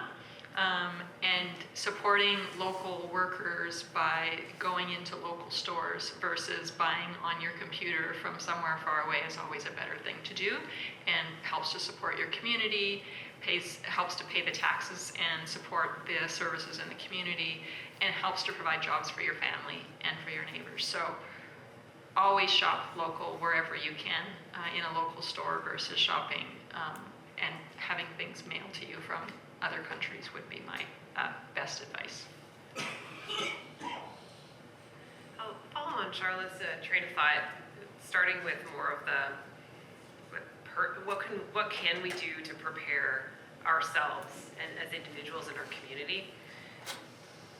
Speaker 5: And supporting local workers by going into local stores versus buying on your computer from somewhere far away is always a better thing to do, and helps to support your community. Helps to pay the taxes and support the services in the community, and helps to provide jobs for your family and for your neighbors. So always shop local wherever you can in a local store versus shopping and having things mailed to you from other countries would be my best advice.
Speaker 6: I'll follow on Charlotte's train of thought, starting with more of the what can we do to prepare ourselves and as individuals in our community.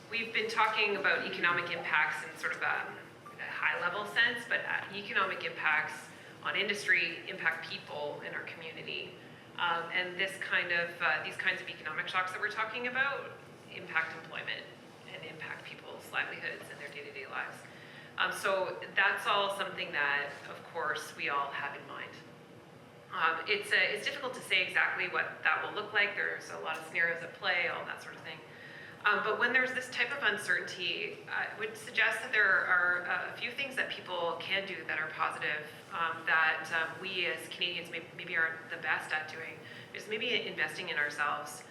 Speaker 6: We've been talking about economic impacts in sort of a high-level sense, but economic impacts on industry impact people in our community, and these kinds of economic shocks that we're talking about impact employment and impact people's livelihoods and their day-to-day lives. So that's all something that, of course, we all have in mind. It's difficult to say exactly what that will look like. There's a lot of scenarios at play, all that sort of thing. But when there's this type of uncertainty, I would suggest that there are a few things that people can do that are positive that we as Canadians maybe aren't the best at doing. Is maybe investing in ourselves,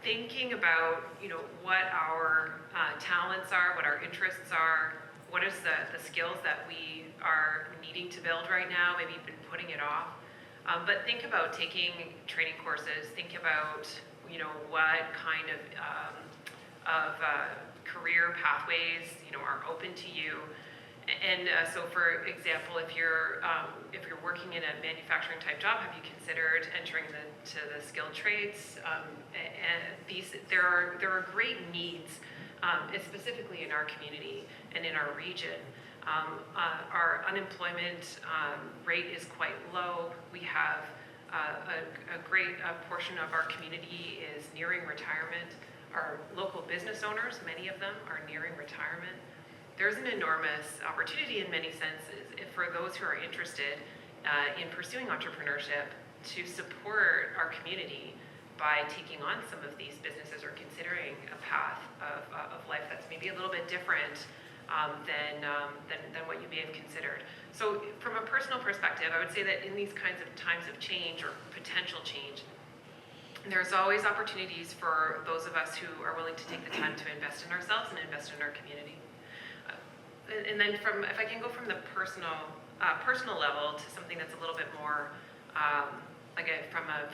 Speaker 6: thinking about what our talents are, what our interests are, what is the skills that we are needing to build right now. Maybe you've been putting it off, but think about taking training courses. Think about what kind of career pathways are open to you. And so, for example, if you're working in a manufacturing type job, have you considered entering to the skilled trades? And there are great needs, specifically in our community and in our region. Our unemployment rate is quite low. We have a great portion of our community is nearing retirement. Our local business owners, many of them, are nearing retirement. There's an enormous opportunity in many senses for those who are interested in pursuing entrepreneurship to support our community by taking on some of these businesses or considering a path of life that's maybe a little bit different than what you may have considered. So from a personal perspective, I would say that in these kinds of times of change or potential change, there's always opportunities for those of us who are willing to take the time to invest in ourselves and invest in our community. And then if I can go from the personal level to something that's a little bit more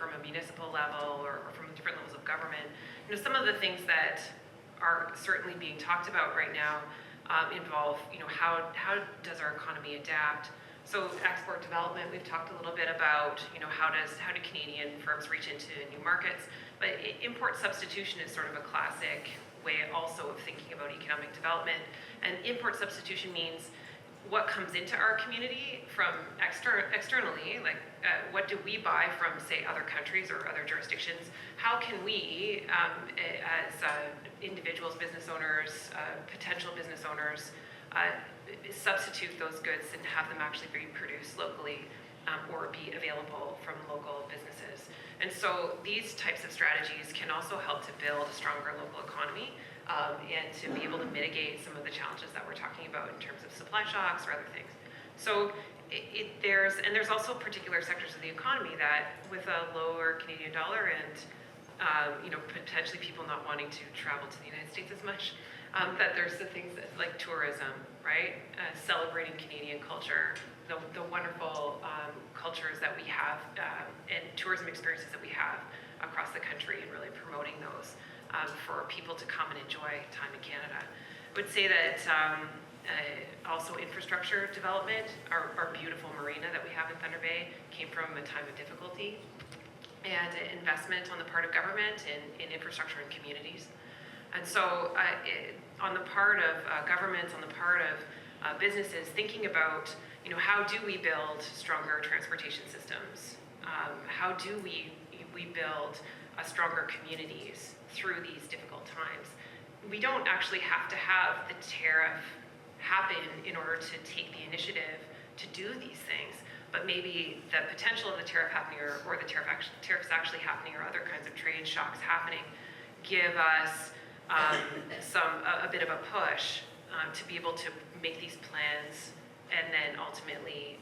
Speaker 6: from a municipal level or from different levels of government, some of the things that are certainly being talked about right now involve, how does our economy adapt? So export development, we've talked a little bit about, how do Canadian firms reach into new markets? But import substitution is sort of a classic way also of thinking about economic development. And import substitution means what comes into our community from externally, like what do we buy from, say, other countries or other jurisdictions? How can we, as individuals, business owners, potential business owners, substitute those goods and have them actually be produced locally or be available from local businesses? And so these types of strategies can also help to build a stronger local economy and to be able to mitigate some of the challenges that we're talking about in terms of supply shocks or other things. So there's also particular sectors of the economy that, with a lower Canadian dollar and potentially people not wanting to travel to the United States as much, that there's the things that, like tourism, right? Celebrating Canadian culture, the wonderful cultures that we have and tourism experiences that we have across the country, and really promoting those for people to come and enjoy time in Canada. I would say that also infrastructure development, our beautiful marina that we have in Thunder Bay came from a time of difficulty, and investment on the part of government in infrastructure and communities. And so on the part of governments, on the part of businesses, thinking about, how do we build stronger transportation systems? How do we build stronger communities through these difficult times? We don't actually have to have the tariff happen in order to take the initiative to do these things, but maybe the potential of the tariff happening or the tariffs actually happening or other kinds of trade shocks happening give us a bit of a push to be able to make these plans and then ultimately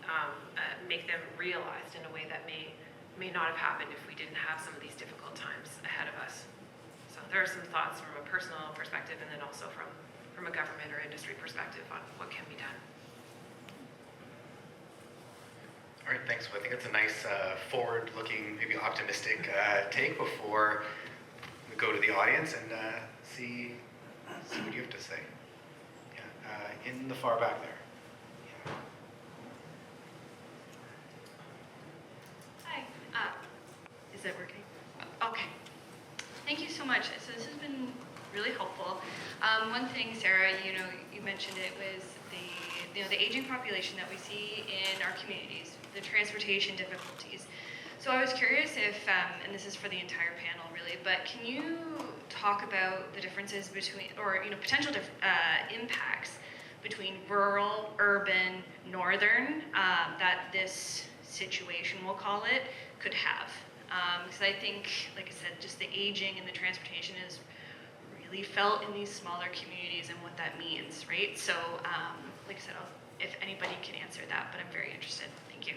Speaker 6: make them realized in a way that may not have happened if we didn't have some of these difficult times ahead of us. So there are some thoughts from a personal perspective and then also from a government or industry perspective on what can be done.
Speaker 1: All right, thanks. Well, I think it's a nice forward-looking, maybe optimistic take before we go to the audience and see what you have to say. Yeah, in the far back there. Yeah.
Speaker 8: Hi. Is it working? Okay. Thank you so much. So this has been really helpful. One thing, Sarah, you mentioned it was the aging population that we see in our communities, the transportation difficulties. So I was curious if, and this is for the entire panel really, but can you talk about the differences between, or potential impacts between rural, urban, northern, that this situation, we'll call it, could have? Because I think, like I said, just the aging and the transportation is really felt in these smaller communities and what that means, right? So, like I said, if anybody can answer that, but I'm very interested. Thank you.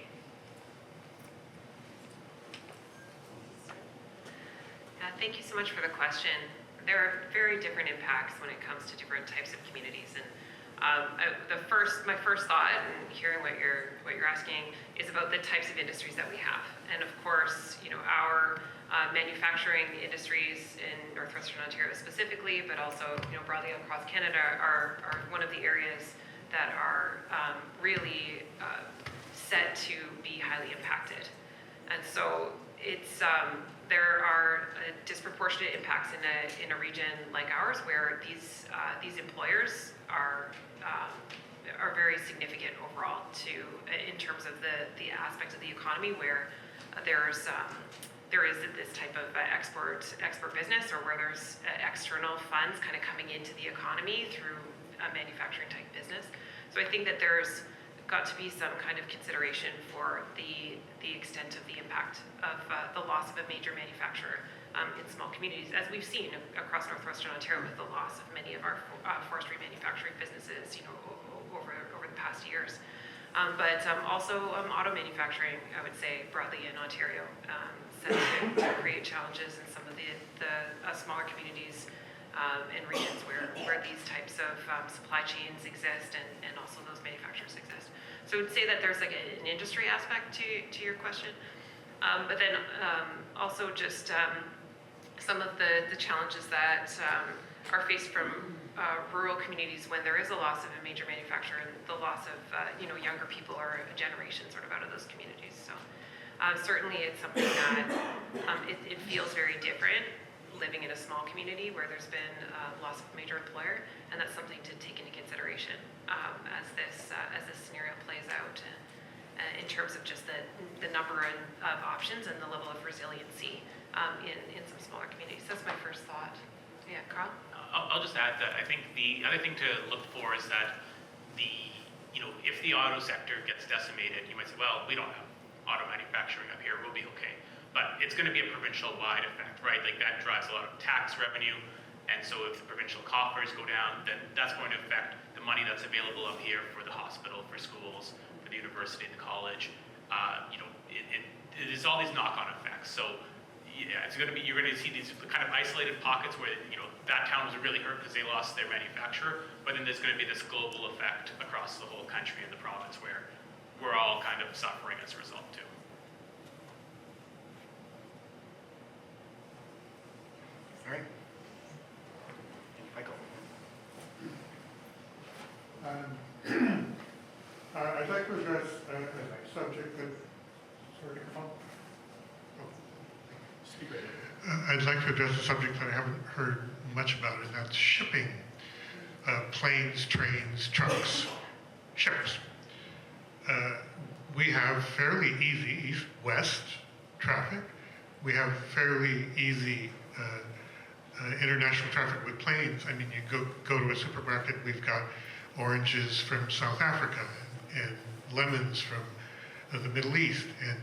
Speaker 6: Thank you so much for the question. There are very different impacts when it comes to different types of communities, and my first thought, and hearing what you're asking, is about the types of industries that we have. And of course, our manufacturing industries in Northwestern Ontario specifically, but also broadly across Canada, are one of the areas that are really set to be highly impacted. And so there are disproportionate impacts in a region like ours, where these employers are very significant overall in terms of the aspects of the economy where there is this type of export business, or where there's external funds kind of coming into the economy through a manufacturing type business. So I think that there's got to be some kind of consideration for the extent of the impact of the loss of a major manufacturer in small communities, as we've seen across Northwestern Ontario with the loss of many of our forestry manufacturing businesses, over the past years. But also auto manufacturing, I would say, broadly in Ontario, set to create challenges in some of the smaller communities and regions where these types of supply chains exist, and also those manufacturers exist. So I would say that there's like an industry aspect to your question, but then also just some of the challenges that are faced from rural communities when there is a loss of a major manufacturer, and the loss of younger people, or a generation sort of out of those communities. So certainly it's something that it feels very different living in a small community where there's been loss of a major employer, and that's something to take into consideration as this scenario plays out, in terms of just the number of options and the level of resiliency in some smaller communities. That's my first thought. Yeah, Carl?
Speaker 2: I'll just add that I think the other thing to look for is that if the auto sector gets decimated, you might say, well, we don't have auto manufacturing up here, we'll be okay. But it's going to be a provincial-wide effect, right? Like, that drives a lot of tax revenue, and so if the provincial coffers go down, then that's going to affect the money that's available up here for the hospital, for schools, for the university and the college. It is all these knock-on effects. So yeah, you're going to see these kind of isolated pockets where that town was really hurt because they lost their manufacturer, but then there's going to be this global effect across the whole country and the province where we're all kind of suffering as a result too.
Speaker 1: All right. Michael.
Speaker 9: I'd like to address a subject that, I'd like to address a subject that I haven't heard much about, and that's shipping. Planes, trains, trucks, ships. We have fairly easy east-west traffic. We have fairly easy international traffic with planes. I mean, you go to a supermarket, we've got oranges from South Africa, and lemons from the Middle East, and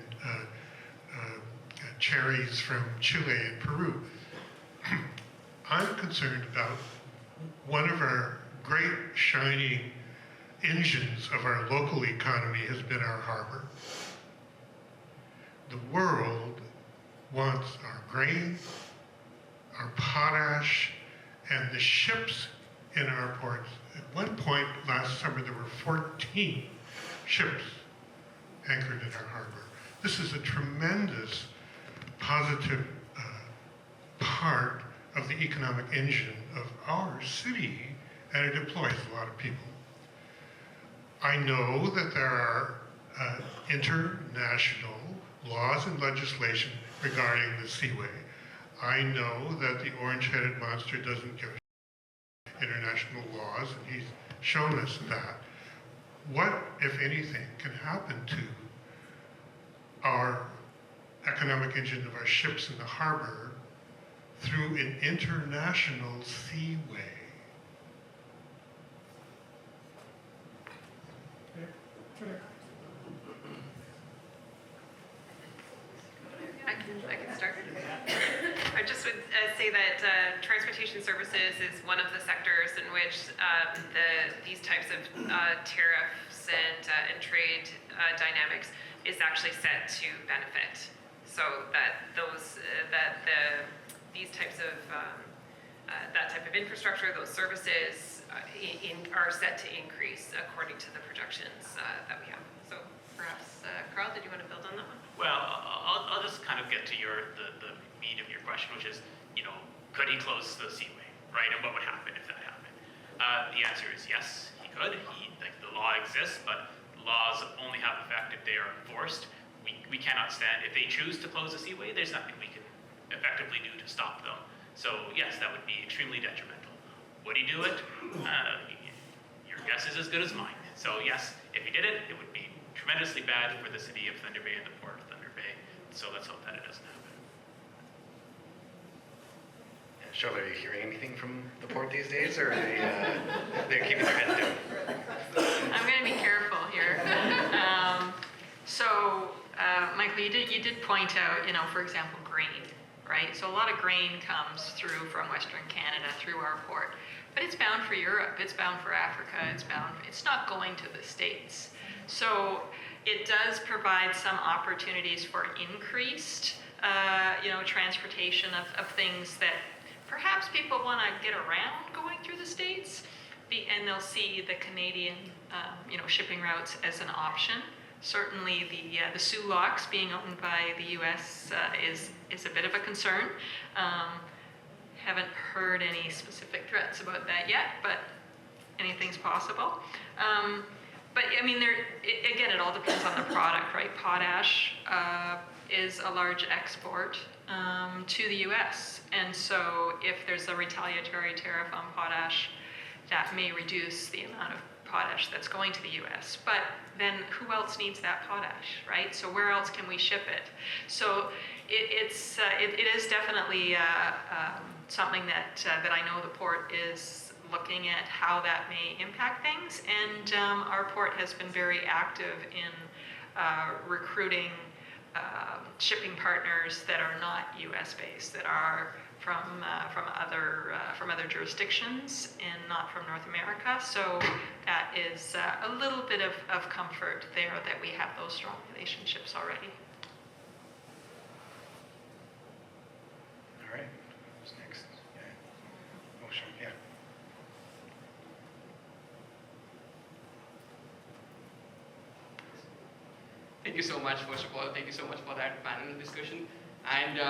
Speaker 9: cherries from Chile and Peru. I'm concerned about one of our great shining engines of our local economy has been our harbor. The world wants our grain, our potash, and the ships in our ports. At one point last summer, there were 14 ships anchored in our harbor. This is a tremendous positive part of the economic engine of our city, and it employs a lot of people. I know that there are international laws and legislation regarding the seaway. I know that the orange-headed monster doesn't give international laws, and he's shown us that. What, if anything, can happen to our economic engine of our ships in the harbor through an international seaway?
Speaker 6: I can start. I just would say that transportation services is one of the sectors in which these types of tariffs and trade dynamics is actually set to benefit. So that these types of that type of infrastructure, those services are set to increase according to the projections that we have. So perhaps, Carl, did you want to build on that one?
Speaker 2: Well, I'll just kind of get to the meat of your question, which is, could he close the seaway, right? And what would happen if that happened? The answer is yes, he could. The law exists, but laws only have effect if they are enforced. We cannot stand, if they choose to close the seaway, there's nothing we can effectively do to stop them. So yes, that would be extremely detrimental. Would he do it? Your guess is as good as mine. So yes, if he did it, it would be tremendously bad for the city of Thunder Bay and the port of Thunder Bay. So let's hope that it doesn't happen.
Speaker 1: Charlotte, are you hearing anything from the port these days, or are they're keeping their heads down?
Speaker 5: I'm going to be careful here. Michael, you did point out, for example, grain, right? So a lot of grain comes through from Western Canada through our port, but it's bound for Europe, it's bound for Africa, it's not going to the States. So it does provide some opportunities for increased, transportation of things that perhaps people want to get around going through the States, and they'll see the Canadian, shipping routes as an option. Certainly, the Soo locks being owned by the U.S. is a bit of a concern. Haven't heard any specific threats about that yet, but anything's possible. But I mean, again, it all depends on the product, right? Potash is a large export to the U.S., and so if there's a retaliatory tariff on potash, that may reduce the amount of potash that's going to the U.S. But then who else needs that potash, right? So where else can we ship it? So it is definitely something that I know the port is looking at how that may impact things, and our port has been very active in recruiting shipping partners that are not U.S. based, that are from other jurisdictions and not from North America. So that is a little bit of comfort there that we have those strong relationships already.
Speaker 1: All right. Who's next? Yeah. Oh, sure. Yeah.
Speaker 10: Thank you so much, first of all. Thank you so much for that panel discussion. And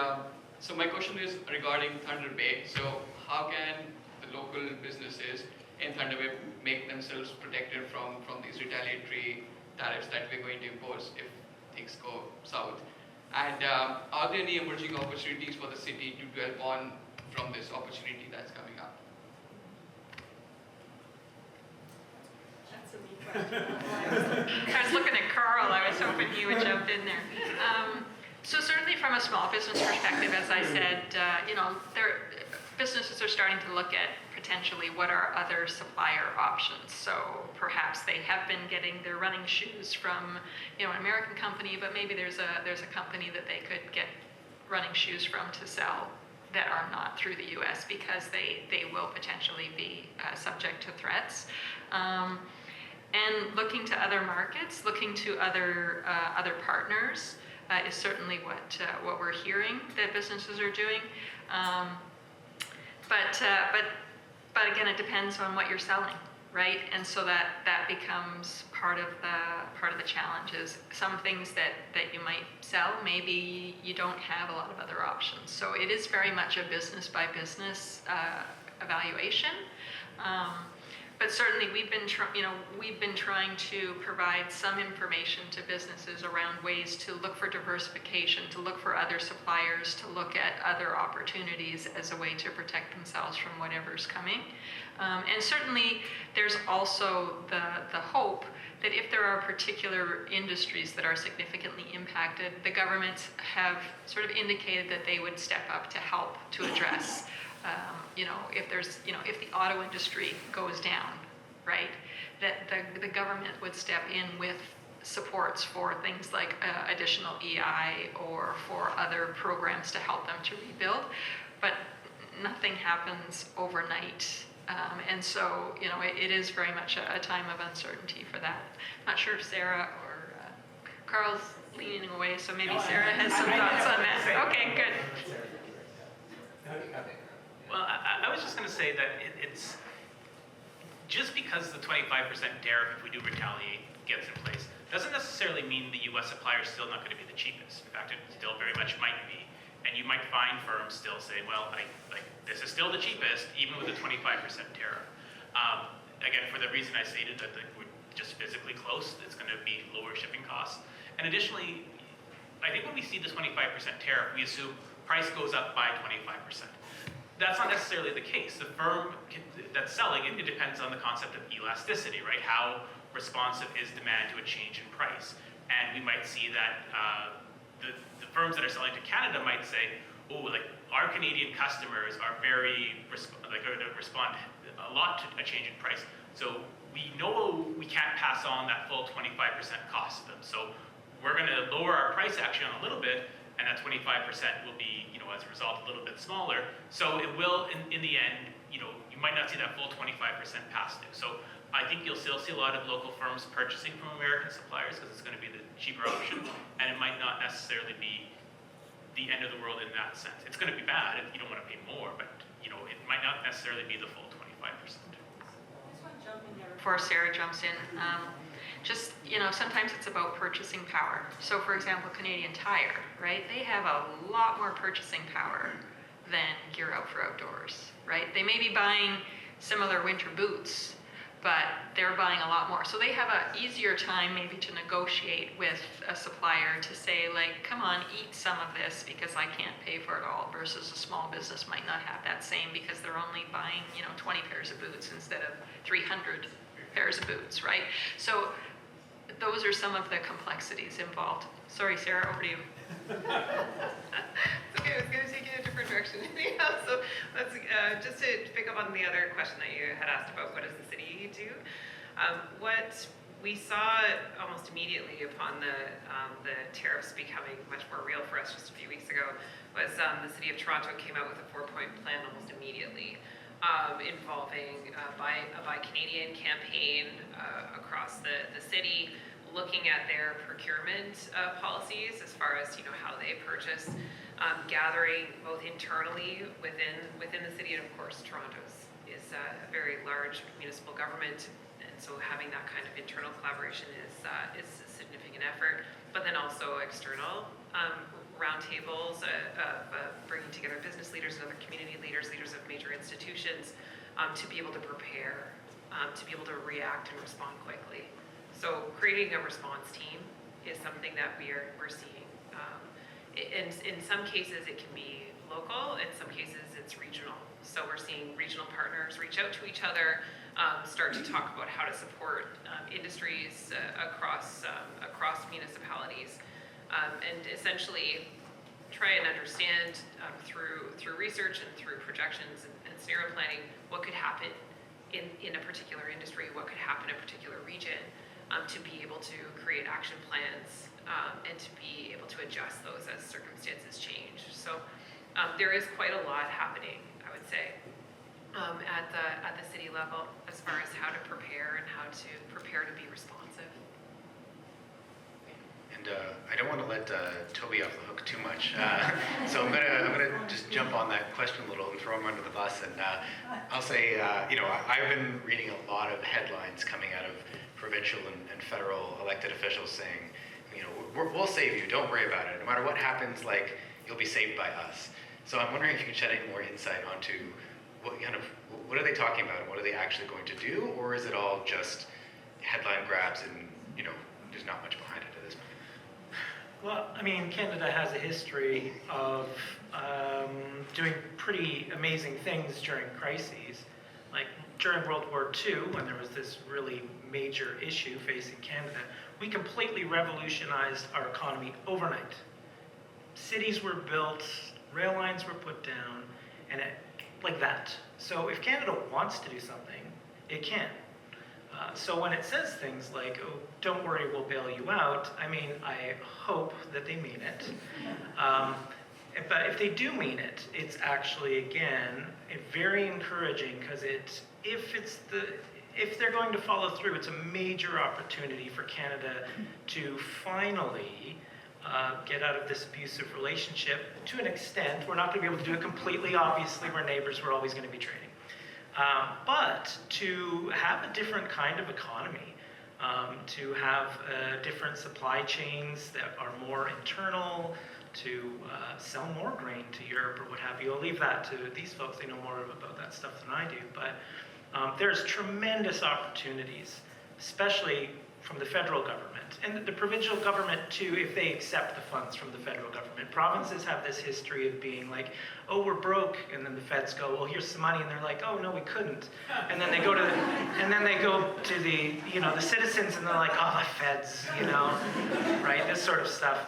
Speaker 10: so my question is regarding Thunder Bay. So how can the local businesses in Thunder Bay make themselves protected from these retaliatory tariffs that we're going to impose if things go south? And are there any emerging opportunities for the city to dwell on from this opportunity that's coming up?
Speaker 7: That's a neat question.
Speaker 5: I was looking at Carl. I was hoping he would jump in there. So certainly from a small business perspective, as I said, businesses are starting to look at potentially what are other supplier options. So perhaps they have been getting their running shoes from, an American company, but maybe there's a company that they could get running shoes from to sell that are not through the U.S. because they will potentially be subject to threats. And looking to other markets, looking to other partners is certainly what we're hearing that businesses are doing. But again, it depends on what you're selling, right? And so that becomes part of the challenges. Some things that you might sell, maybe you don't have a lot of other options. So it is very much a business by business evaluation. But certainly we've been trying to provide some information to businesses around ways to look for diversification, to look for other suppliers, to look at other opportunities as a way to protect themselves from whatever's coming. And certainly there's also the hope that if there are particular industries that are significantly impacted, the governments have sort of indicated that they would step up to help to address if the auto industry goes down, right, that the government would step in with supports for things like additional EI or for other programs to help them to rebuild. But nothing happens overnight. And so, it is very much a time of uncertainty for that. Not sure if Sarah or Carl's leaning away, so maybe Sarah has some thoughts on that. Okay, good.
Speaker 2: Well, I was just going to say that it's just because the 25% tariff, if we do retaliate, gets in place, doesn't necessarily mean the U.S. supplier is still not going to be the cheapest. In fact, it still very much might be. And you might find firms still say, well, this is still the cheapest, even with the 25% tariff. Again, for the reason I stated, that we're just physically close, it's going to be lower shipping costs. And additionally, I think when we see the 25% tariff, we assume price goes up by 25%. That's not necessarily the case. The firm that's selling it depends on the concept of elasticity, right? How responsive is demand to a change in price? And we might see that the firms that are selling to Canada might say, our Canadian customers are very respond a lot to a change in price. So we know we can't pass on that full 25% cost to them. So we're going to lower our price actually on a little bit, and that 25% will be, as a result, a little bit smaller. So it will, in the end, you might not see that full 25% pass through. So I think you'll still see a lot of local firms purchasing from American suppliers because it's going to be the cheaper option, and it might not necessarily be the end of the world in that sense. It's going to be bad if you don't want to pay more, but it might not necessarily be the full 25%.
Speaker 7: I just want to jump in there.
Speaker 5: Before Sarah jumps in, sometimes it's about purchasing power. So for example, Canadian Tire, right? They have a lot more purchasing power than Gear Out for Outdoors, right? They may be buying similar winter boots, but they're buying a lot more. So they have an easier time maybe to negotiate with a supplier to say, come on, eat some of this because I can't pay for it all, versus a small business might not have that same because they're only buying, 20 pairs of boots instead of 300 pairs of boots, right? So those are some of the complexities involved. Sorry, Sarah, over to you.
Speaker 6: It's okay, I was going to take it in a different direction. So let's just to pick up on the other question that you had asked about, what does the city do? What we saw almost immediately upon the tariffs becoming much more real for us just a few weeks ago was the City of Toronto came out with a 4-point plan almost immediately, involving a Buy Canadian campaign across the city, looking at their procurement policies as far as how they purchase, gathering both internally within the city, and of course Toronto's is a very large municipal government, and so having that kind of internal collaboration is a significant effort. But then also external roundtables of bringing together business leaders and other community leaders of major institutions, to be able to prepare, to be able to react and respond quickly. So creating a response team is something that we're seeing. In some cases it can be local, in some cases it's regional. So we're seeing regional partners reach out to each other, start to talk about how to support industries across municipalities, and essentially try and understand through research and through projections and scenario planning what could happen in a particular industry, what could happen in a particular region, to be able to create action plans and to be able to adjust those as circumstances change. So there is quite a lot happening, I would say, at the city level as far as how to prepare and how to prepare to be responsive.
Speaker 1: And I don't want to let Toby off the hook too much, so I'm gonna just jump on that question a little and throw him under the bus. And I'll say, I've been reading a lot of headlines coming out of provincial and federal elected officials saying, we'll save you, don't worry about it. No matter what happens, like, you'll be saved by us. So I'm wondering if you could shed any more insight onto what are they talking about, and what are they actually going to do, or is it all just headline grabs and there's not much behind it at this point?
Speaker 4: Well, I mean, Canada has a history of doing pretty amazing things during crises. Like during World War II, when there was this really major issue facing Canada, we completely revolutionized our economy overnight. Cities were built, rail lines were put down, and like that. So if Canada wants to do something, it can. So when it says things like, oh, don't worry, we'll bail you out, I mean, I hope that they mean it. But if they do mean it, it's actually, again, very encouraging, because if they're going to follow through, it's a major opportunity for Canada to finally get out of this abusive relationship to an extent. We're not going to be able to do it completely, obviously. We're neighbors, we're always going to be trading. But to have a different kind of economy, to have different supply chains that are more internal, to sell more grain to Europe or what have you. I'll leave that to these folks. They know more about that stuff than I do. But there's tremendous opportunities, especially from the federal government. And the provincial government, too, if they accept the funds from the federal government. Provinces have this history of being like, oh, we're broke. And then the feds go, well, here's some money. And they're like, oh, no, we couldn't. And then they go to the citizens, and they're like, oh, the feds, right? This sort of stuff.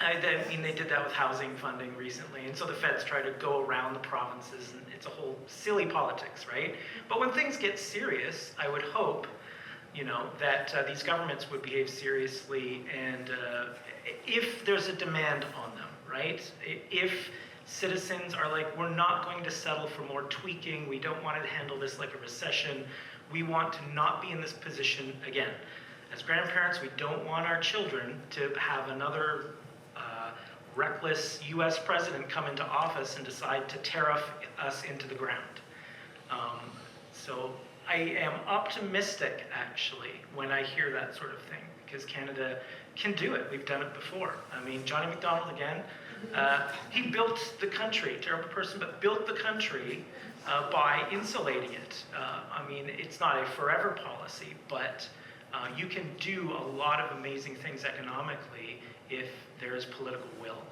Speaker 4: I mean, they did that with housing funding recently, and so the feds try to go around the provinces, and it's a whole silly politics, right? But when things get serious, I would hope, that these governments would behave seriously, and if there's a demand on them, right? If citizens are like, we're not going to settle for more tweaking, we don't want to handle this like a recession, we want to not be in this position again. As grandparents, we don't want our children to have another reckless U.S. president come into office and decide to tariff us into the ground. So I am optimistic, actually, when I hear that sort of thing, because Canada can do it. We've done it before. I mean, Johnny MacDonald, again, he built the country, terrible person, but built the country by insulating it. I mean, it's not a forever policy, but you can do a lot of amazing things economically if there is political will.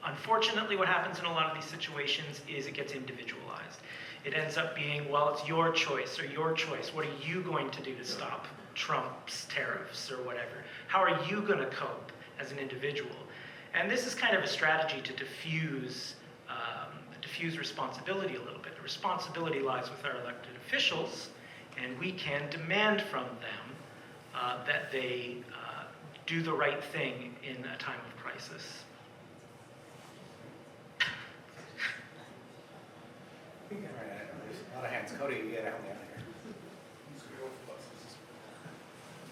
Speaker 4: Unfortunately, what happens in a lot of these situations is it gets individualized. It ends up being, well, it's your choice or your choice. What are you going to do to stop Trump's tariffs or whatever? How are you going to cope as an individual? And this is kind of a strategy to diffuse responsibility a little bit. The responsibility lies with our elected officials, and we can demand from them that they do the right thing in a time of crisis.
Speaker 1: All right, there's a lot of hands. Cody, you gotta help me out here.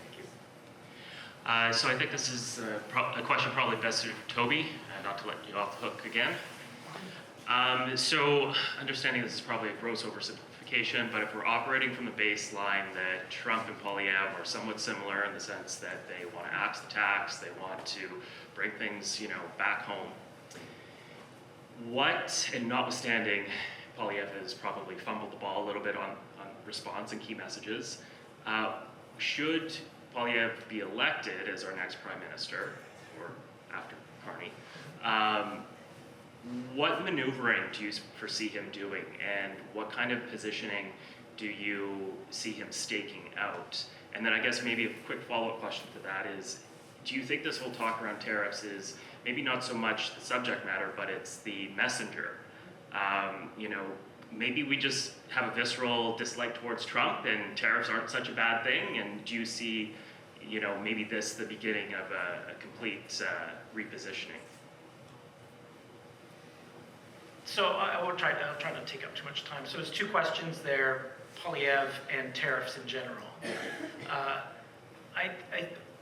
Speaker 1: Thank you.
Speaker 11: So I think this is a question probably best suited for Toby, not to let you off the hook again. So understanding this is probably a gross oversimplification, but if we're operating from the baseline that Trump and Poilievre are somewhat similar in the sense that they want to axe the tax, they want to bring things, back home. And notwithstanding, Poilievre has probably fumbled the ball a little bit on response and key messages. Should Poilievre be elected as our next prime minister, or after Carney, what maneuvering do you foresee him doing, and what kind of positioning do you see him staking out? And then I guess maybe a quick follow-up question to that is, do you think this whole talk around tariffs is maybe not so much the subject matter, but it's the messenger? Maybe we just have a visceral dislike towards Trump and tariffs aren't such a bad thing, and do you see, maybe this the beginning of a complete repositioning?
Speaker 4: So I'll try not to take up too much time. So there's two questions there, Poilievre and tariffs in general.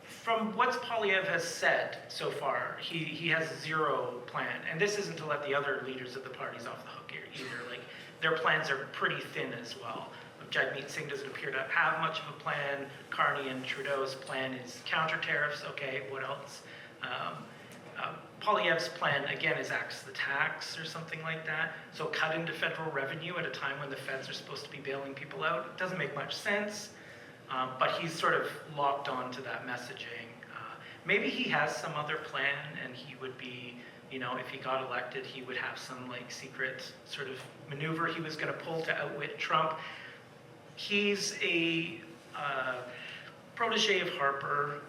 Speaker 4: from what Polyev has said so far, he has zero plan. And this isn't to let the other leaders of the parties off the hook either. Like, their plans are pretty thin as well. Jagmeet Singh doesn't appear to have much of a plan. Carney and Trudeau's plan is counter tariffs. Okay, what else? Polyev's plan, again, is axe the tax or something like that. So cut into federal revenue at a time when the feds are supposed to be bailing people out. It doesn't make much sense, but he's sort of locked on to that messaging. Maybe he has some other plan and he would be, you know, if he got elected, he would have some like secret sort of maneuver he was going to pull to outwit Trump. He's a protege of Harper.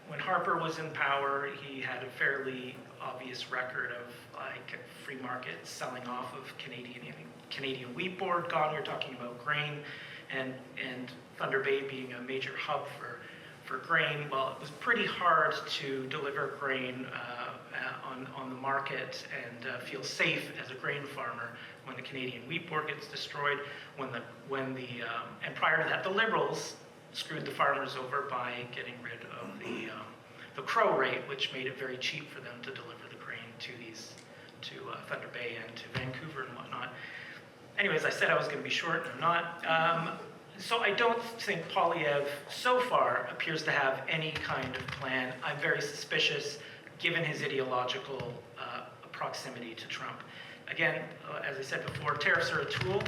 Speaker 4: When Harper was in power, he had a fairly obvious record of like free market selling off of Canadian wheat board. Gone, you're talking about grain, and Thunder Bay being a major hub for grain. Well, it was pretty hard to deliver grain on the market and feel safe as a grain farmer when the Canadian wheat board gets destroyed. And prior to that, the Liberals screwed the farmers over by getting rid of the crow rate, which made it very cheap for them to deliver the grain to Thunder Bay and to Vancouver and whatnot. Anyways, I said I was going to be short, and I'm not. So I don't think Polyev so far appears to have any kind of plan. I'm very suspicious, given his ideological proximity to Trump. Again, as I said before, tariffs are a tool,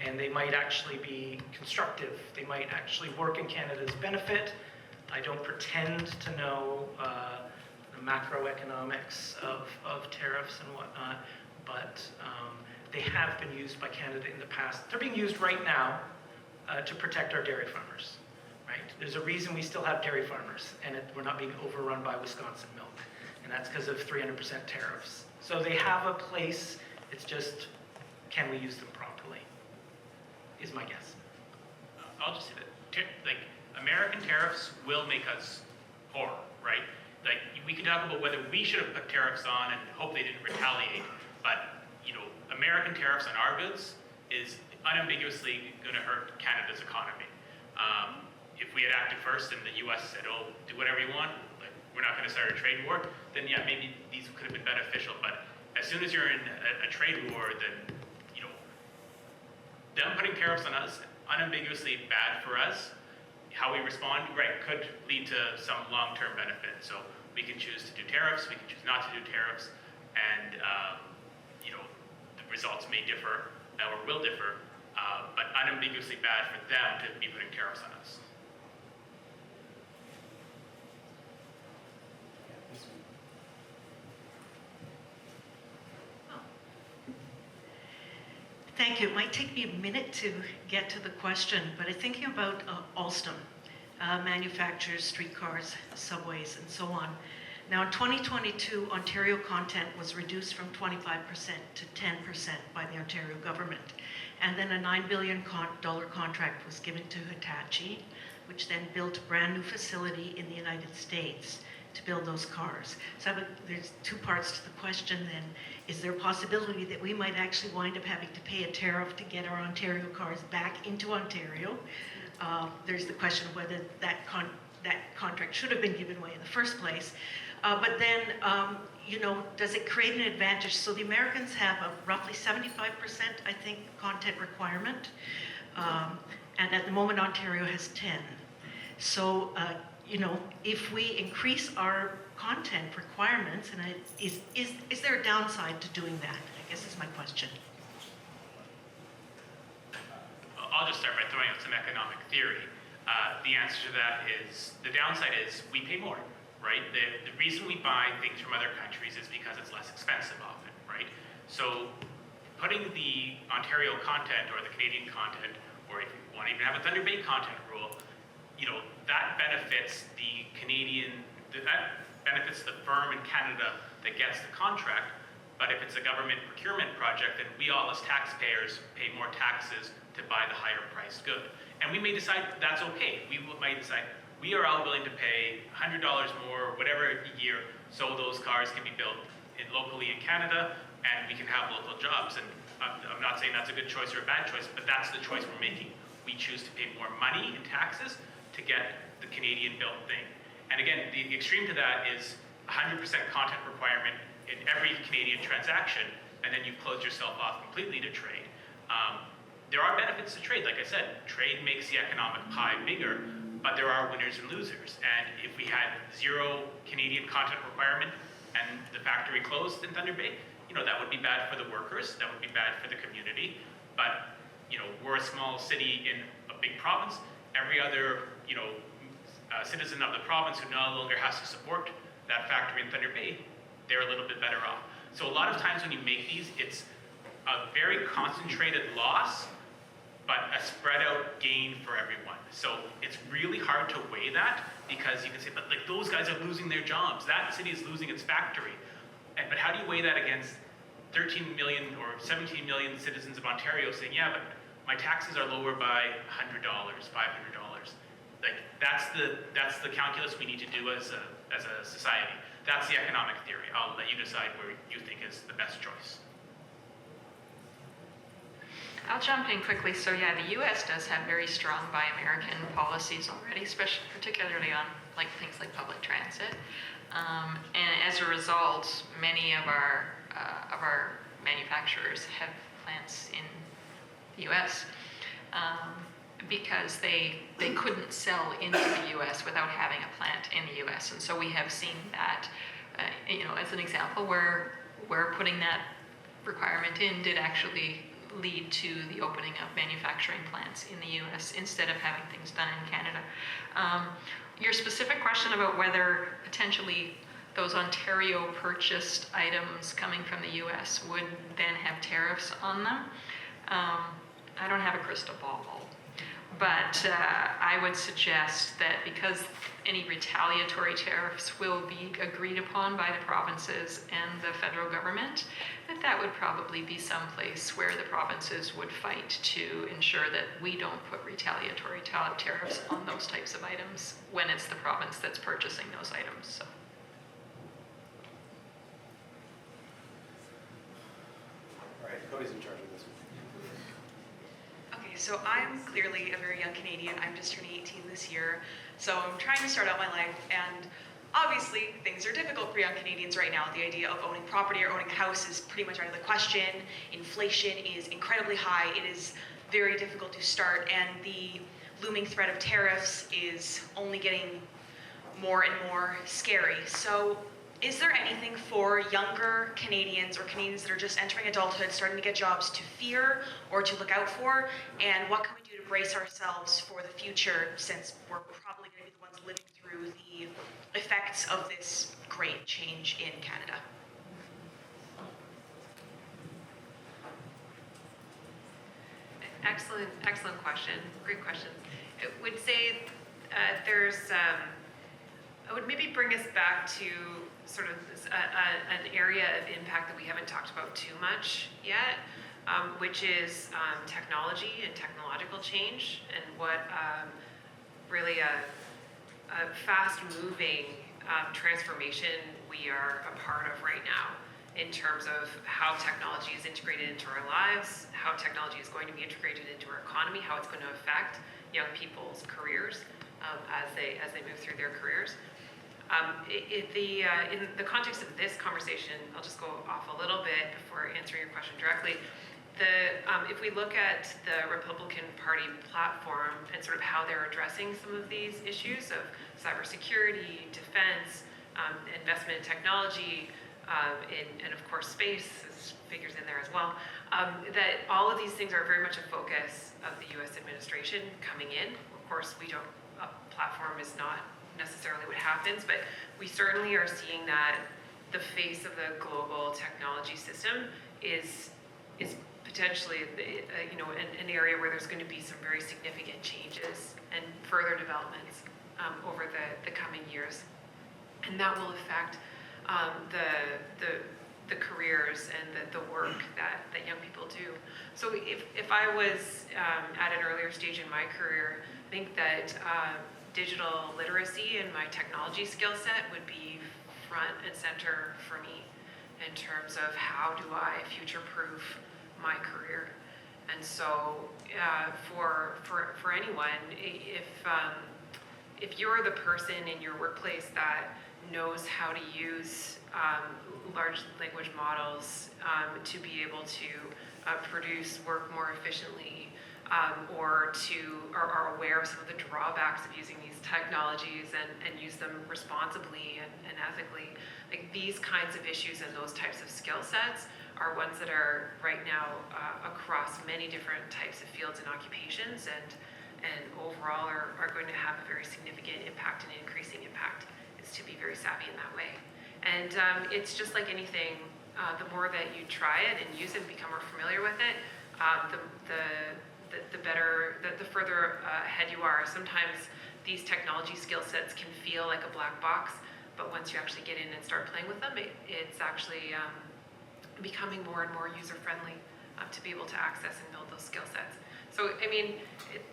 Speaker 4: and they might actually be constructive. They might actually work in Canada's benefit. I don't pretend to know the macroeconomics of tariffs and whatnot, but they have been used by Canada in the past. They're being used right now to protect our dairy farmers, right? There's a reason we still have dairy farmers, and we're not being overrun by Wisconsin milk, and that's because of 300% tariffs. So they have a place. It's just, can we use them properly, is my guess.
Speaker 2: I'll just say that, like, American tariffs will make us poor, right? Like, we can talk about whether we should have put tariffs on and hope they didn't retaliate, but, you know, American tariffs on our goods is unambiguously going to hurt Canada's economy. If we had acted first and the U.S. said, oh, do whatever you want, like, we're not going to start a trade war, then yeah, maybe these could have been beneficial, but as soon as you're in a trade war, then, you know, them putting tariffs on us, unambiguously bad for us. How we respond, right, could lead to some long-term benefit. So we can choose to do tariffs, we can choose not to do tariffs, and, you know, the results may differ or will differ, but unambiguously bad for them to be putting tariffs on us.
Speaker 12: Thank you. It might take me a minute to get to the question, but I'm thinking about Alstom, manufactures streetcars, subways, and so on. Now, in 2022, Ontario content was reduced from 25% to 10% by the Ontario government. And then a $9 billion contract was given to Hitachi, which then built a brand new facility in the United States to build those cars. So there's two parts to the question then. Is there a possibility that we might actually wind up having to pay a tariff to get our Ontario cars back into Ontario? There's the question of whether that contract should have been given away in the first place. But then, you know, does it create an advantage? So the Americans have a roughly 75%, I think, content requirement. And at the moment, Ontario has 10. So, you know, if we increase our content requirements, and is there a downside to doing that? I guess is my question.
Speaker 2: I'll just start by throwing out some economic theory. The answer to that is, the downside is we pay more, right? The reason we buy things from other countries is because it's less expensive often, right? So putting the Ontario content or the Canadian content, or if you want to even have a Thunder Bay content rule, you know, that benefits the that benefits the firm in Canada that gets the contract. But if it's a government procurement project, then we all as taxpayers pay more taxes to buy the higher priced good. And we may decide that's okay. We might decide we are all willing to pay $100 more, whatever a year, so those cars can be built locally in Canada, and we can have local jobs. And I'm not saying that's a good choice or a bad choice, but that's the choice we're making. We choose to pay more money in taxes to get the Canadian built thing. And again, the extreme to that is 100% content requirement in every Canadian transaction, and then you close yourself off completely to trade. There are benefits to trade, like I said. Trade makes the economic pie bigger, but there are winners and losers. And if we had 0 Canadian content requirement and the factory closed in Thunder Bay, that would be bad for the workers, that would be bad for the community. But, we're a small city in a big province. Every other, citizen of the province who no longer has to support that factory in Thunder Bay, they're a little bit better off. So a lot of times when you make these, it's a very concentrated loss, but a spread out gain for everyone. So it's really hard to weigh that, because you can say, but like those guys are losing their jobs. That city is losing its factory. But how do you weigh that against 13 million or 17 million citizens of Ontario saying, yeah, but my taxes are lower by $100, $500. Like that's the calculus we need to do as a society. That's the economic theory. I'll let you decide where you think is the best choice.
Speaker 5: I'll jump in quickly. So yeah, the U.S. does have very strong Buy American policies already, particularly on things like public transit. And as a result, many of our manufacturers have plants in the U.S. Because they couldn't sell into the U.S. without having a plant in the U.S. And so we have seen that, as an example, where putting that requirement in did actually lead to the opening of manufacturing plants in the U.S. instead of having things done in Canada. Your specific question about whether potentially those Ontario purchased items coming from the U.S. would then have tariffs on them, I don't have a crystal ball. But I would suggest that because any retaliatory tariffs will be agreed upon by the provinces and the federal government, that would probably be someplace where the provinces would fight to ensure that we don't put retaliatory tariffs on those types of items when it's the province that's purchasing those items. So.
Speaker 1: All right, Cody's in charge of this one.
Speaker 13: Okay, so I'm clearly a very young Canadian. I'm just turning 18 this year. So I'm trying to start out my life, and obviously things are difficult for young Canadians right now. The idea of owning property or owning a house is pretty much out of the question. Inflation is incredibly high. It is very difficult to start, and the looming threat of tariffs is only getting more and more scary. So is there anything for younger Canadians or Canadians that are just entering adulthood, starting to get jobs, to fear or to look out for? And what can we do to brace ourselves for the future, since we're probably going to be the ones living through the effects of this great change in Canada?
Speaker 6: Excellent question. Great question. I would say I would maybe bring us back to sort of an area of impact that we haven't talked about too much yet, which is technology and technological change, and what really a fast-moving transformation we are a part of right now, in terms of how technology is integrated into our lives, how technology is going to be integrated into our economy, how it's going to affect young people's careers as they move through their careers. In the context of this conversation, I'll just go off a little bit before answering your question directly. If we look at the Republican Party platform and sort of how they're addressing some of these issues of cybersecurity, defense, investment in technology, and of course space figures in there as well, that all of these things are very much a focus of the U.S. administration coming in. Of course, a platform is not necessarily what happens, but we certainly are seeing that the face of the global technology system is potentially an area where there's going to be some very significant changes and further developments over the coming years, and that will affect the careers and the work that young people do. So if I was at an earlier stage in my career, I think that digital literacy and my technology skill set would be front and center for me in terms of how do I future-proof my career. And so for anyone, if if you're the person in your workplace that knows how to use large language models to be able to produce work more efficiently, or are aware of some of the drawbacks of using these technologies and use them responsibly and ethically, like these kinds of issues and those types of skill sets are ones that are right now across many different types of fields and occupations, and overall are going to have a very significant impact and increasing impact, is to be very savvy in that way. And it's just like anything, the more that you try it and use it and become more familiar with it, the better, the further ahead you are. Sometimes these technology skill sets can feel like a black box, but once you actually get in and start playing with them, it's actually becoming more and more user-friendly to be able to access and build those skill sets. So, I mean,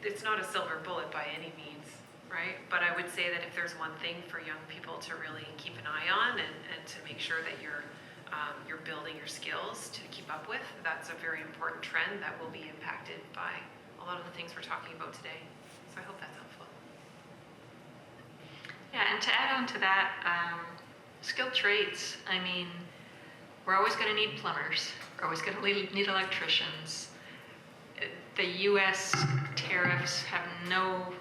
Speaker 6: it's not a silver bullet by any means, right? But I would say that if there's one thing for young people to really keep an eye on and to make sure that you're building your skills to keep up with, that's a very important trend that will be impacted by a lot of the things we're talking about today. So I hope that's helpful.
Speaker 5: Yeah, and to add on to that, skilled trades, I mean, we're always going to need plumbers. We're always going to need electricians. The U.S. tariffs have no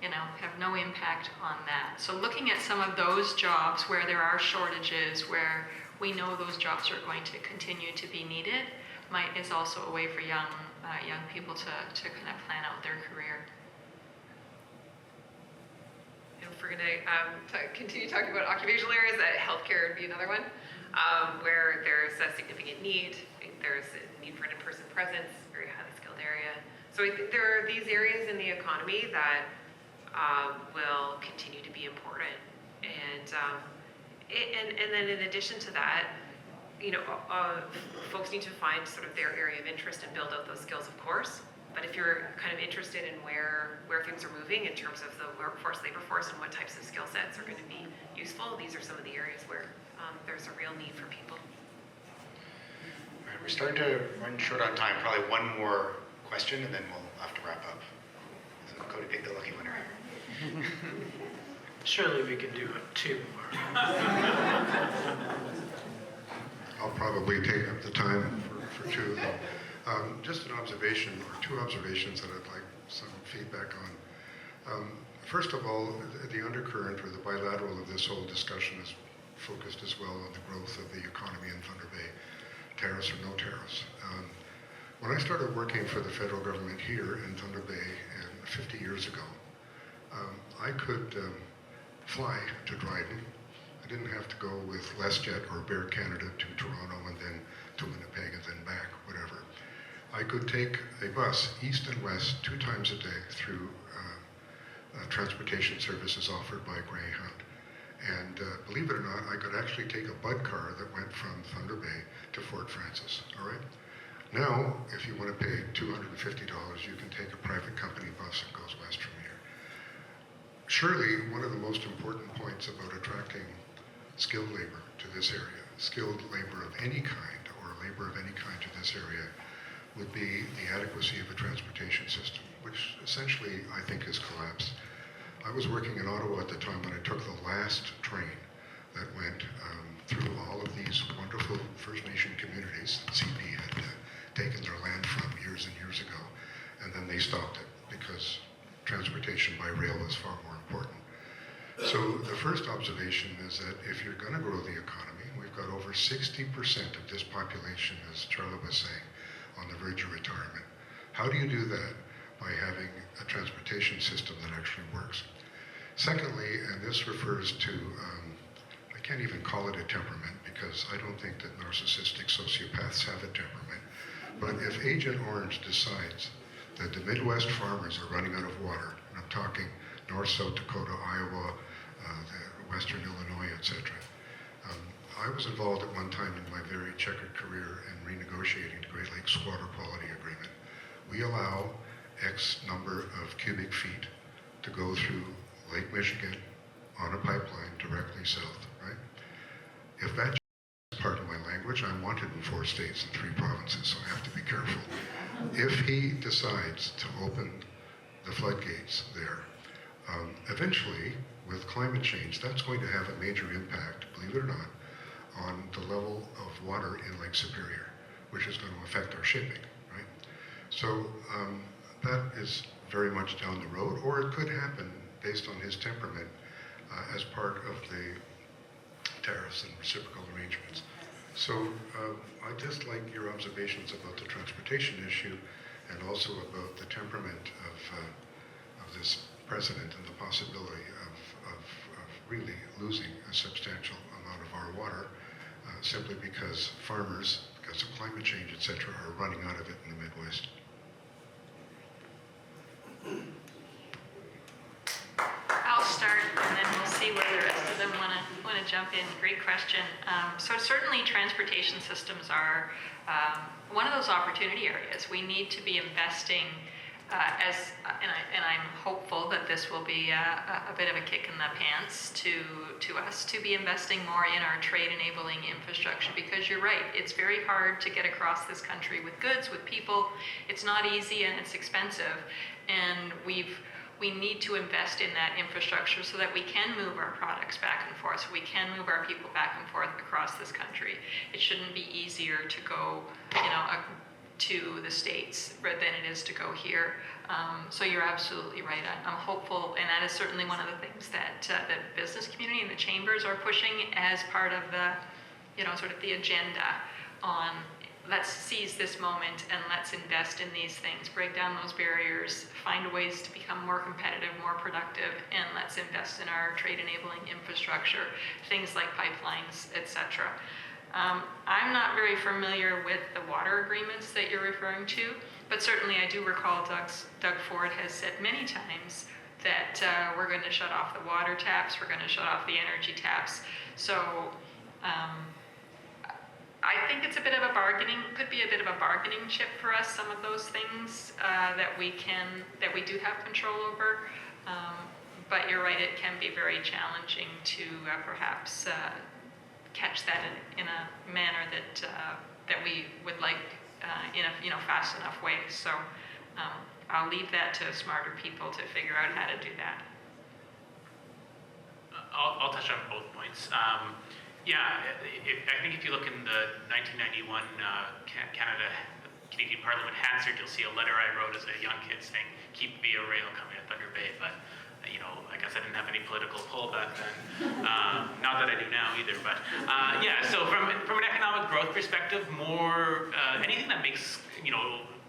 Speaker 5: impact on that. So looking at some of those jobs where there are shortages, where we know those jobs are going to continue to be needed, is also a way for young people to kind of plan out their career.
Speaker 6: And if we're going to continue talking about occupational areas, healthcare would be another one, where there's a significant need. There's a need for an in-person presence, very highly skilled area. So there are these areas in the economy that will continue to be important. And then in addition to that, folks need to find sort of their area of interest and build out those skills, of course. But if you're kind of interested in where things are moving in terms of the workforce, labor force, and what types of skill sets are going to be useful, these are some of the areas where there's a real need for people.
Speaker 1: All right, we're starting to run short on time. Probably one more question, and then we'll have to wrap up. So Cody picked the lucky winner.
Speaker 4: Surely we can do two more.
Speaker 14: I'll probably take up the time for two of them. Just an observation, or two observations that I'd like some feedback on. First of all, the undercurrent or the bilateral of this whole discussion is focused as well on the growth of the economy in Thunder Bay, tariffs or no tariffs. When I started working for the federal government here in Thunder Bay 50 years ago, I could fly to Dryden. I didn't have to go with WestJet or Bear Canada to Toronto and then to Winnipeg and then back, whatever. I could take a bus east and west 2 times a day through transportation services offered by Greyhound. And believe it or not, I could actually take a bud car that went from Thunder Bay to Fort Frances, all right? Now, if you want to pay $250, you can take a private company bus that goes west from here. Surely, one of the most important points about attracting skilled labor to this area, skilled labor of any kind, or labor of any kind to this area, would be the adequacy of a transportation system, which essentially I think has collapsed. I was working in Ottawa at the time when I took the last train that went through all of these wonderful First Nation communities that CP had taken their land from years and years ago, and then they stopped it because transportation by rail is far more important. So the first observation is that if you're going to grow the economy, we've got over 60% of this population, as Charlie was saying, on the verge of retirement. How do you do that? By having a transportation system that actually works. Secondly, and this refers to, I can't even call it a temperament because I don't think that narcissistic sociopaths have a temperament, but if Agent Orange decides that the Midwest farmers are running out of water, and I'm talking North, South Dakota, Iowa, the Western Illinois, etc. I was involved at one time in my very checkered career in renegotiating the Great Lakes Water Quality Agreement. We allow X number of cubic feet to go through Lake Michigan on a pipeline directly south, right? If that is part of my language, I'm wanted in 4 states and 3 provinces, so I have to be careful. If he decides to open the floodgates there, Eventually, with climate change, that's going to have a major impact, believe it or not, on the level of water in Lake Superior, which is going to affect our shipping, right? So that is very much down the road, or it could happen based on his temperament as part of the tariffs and reciprocal arrangements. So I just like your observations about the transportation issue and also about the temperament of this president and the possibility of really losing a substantial amount of our water simply because farmers, because of climate change, etc., are running out of it in the Midwest.
Speaker 5: I'll start, and then we'll see where the rest of them want to jump in. Great question. So certainly transportation systems are one of those opportunity areas. We need to be investing and I'm hopeful that this will be a bit of a kick in the pants to us to be investing more in our trade enabling infrastructure, because you're right, it's very hard to get across this country with goods, with people. It's not easy and it's expensive, and we need to invest in that infrastructure so that we can move our products back and forth, so we can move our people back and forth across this country. It shouldn't be easier to go, to the States than it is to go here. So you're absolutely right. I'm hopeful, and that is certainly one of the things that the business community and the chambers are pushing as part of the, sort of the agenda on let's seize this moment and let's invest in these things, break down those barriers, find ways to become more competitive, more productive, and let's invest in our trade enabling infrastructure, things like pipelines, etc. I'm not very familiar with the water agreements that you're referring to, but certainly I do recall Doug Ford has said many times that we're going to shut off the water taps, we're going to shut off the energy taps. So I think it's could be a bit of a bargaining chip for us, some of those things that we do have control over. But you're right, it can be very challenging to perhaps catch that in a manner that we would like in a fast enough way. So I'll leave that to smarter people to figure out how to do that.
Speaker 2: I'll touch on both points. I think if you look in the 1991 Canadian Parliament Hansard, you'll see a letter I wrote as a young kid saying, "Keep via rail coming to Thunder Bay," but I guess I didn't have any political pull back then. Not that I do now either, but so from an economic growth perspective, more anything that makes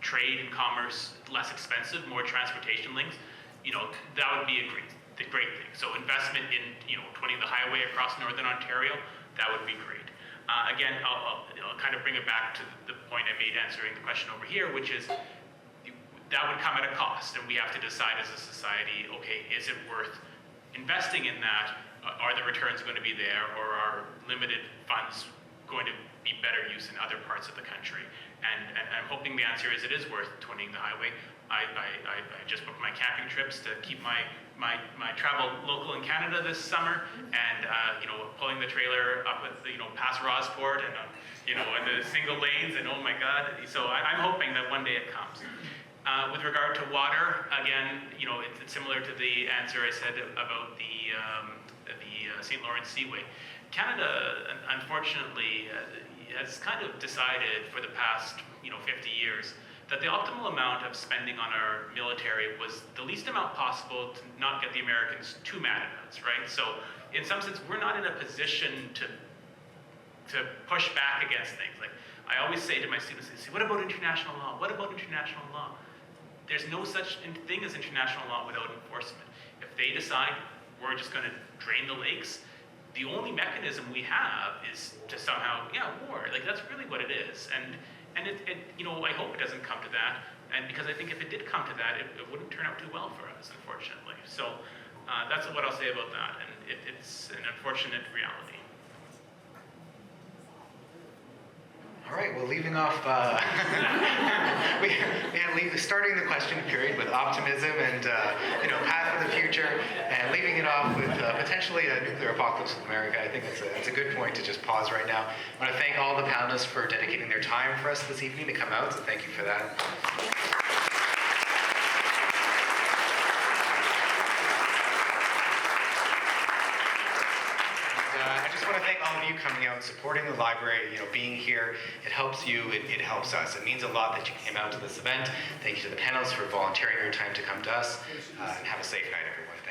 Speaker 2: trade and commerce less expensive, more transportation links, that would be a great thing. So investment in twinning the highway across northern Ontario, that would be great. Again, I'll kind of bring it back to the point I made answering the question over here, which is that would come at a cost, and we have to decide as a society, okay, is it worth investing in that? Are the returns going to be there, or are limited funds going to be better use in other parts of the country? And I'm hoping the answer is it is worth twinning the highway. I just booked my camping trips to keep my travel local in Canada this summer, and pulling the trailer up at past Rosport and in the single lanes, and oh my God! So I'm hoping that one day it comes. With regard to water, again, it's similar to the answer I said about the St. Lawrence Seaway. Canada, unfortunately, has kind of decided for the past 50 years that the optimal amount of spending on our military was the least amount possible to not get the Americans too mad at us, right? So in some sense, we're not in a position to push back against things. Like I always say to my students, what about international law? What about international law? There's no such thing as international law without enforcement. If they decide we're just going to drain the lakes, the only mechanism we have is to somehow, war. Like that's really what it is. And it I hope it doesn't come to that. And because I think if it did come to that, it wouldn't turn out too well for us, unfortunately. So that's what I'll say about that. And it's an unfortunate reality.
Speaker 1: All right, well, leaving off, starting the question period with optimism and, path for the future, and leaving it off with potentially a nuclear apocalypse in America. I think it's a good point to just pause right now. I want to thank all the panelists for dedicating their time for us this evening to come out, so thank you for that. I just want to thank all of you coming out, supporting the library, being here. It helps you, it helps us. It means a lot that you came out to this event. Thank you to the panelists for volunteering your time to come to us. And have a safe night, everyone.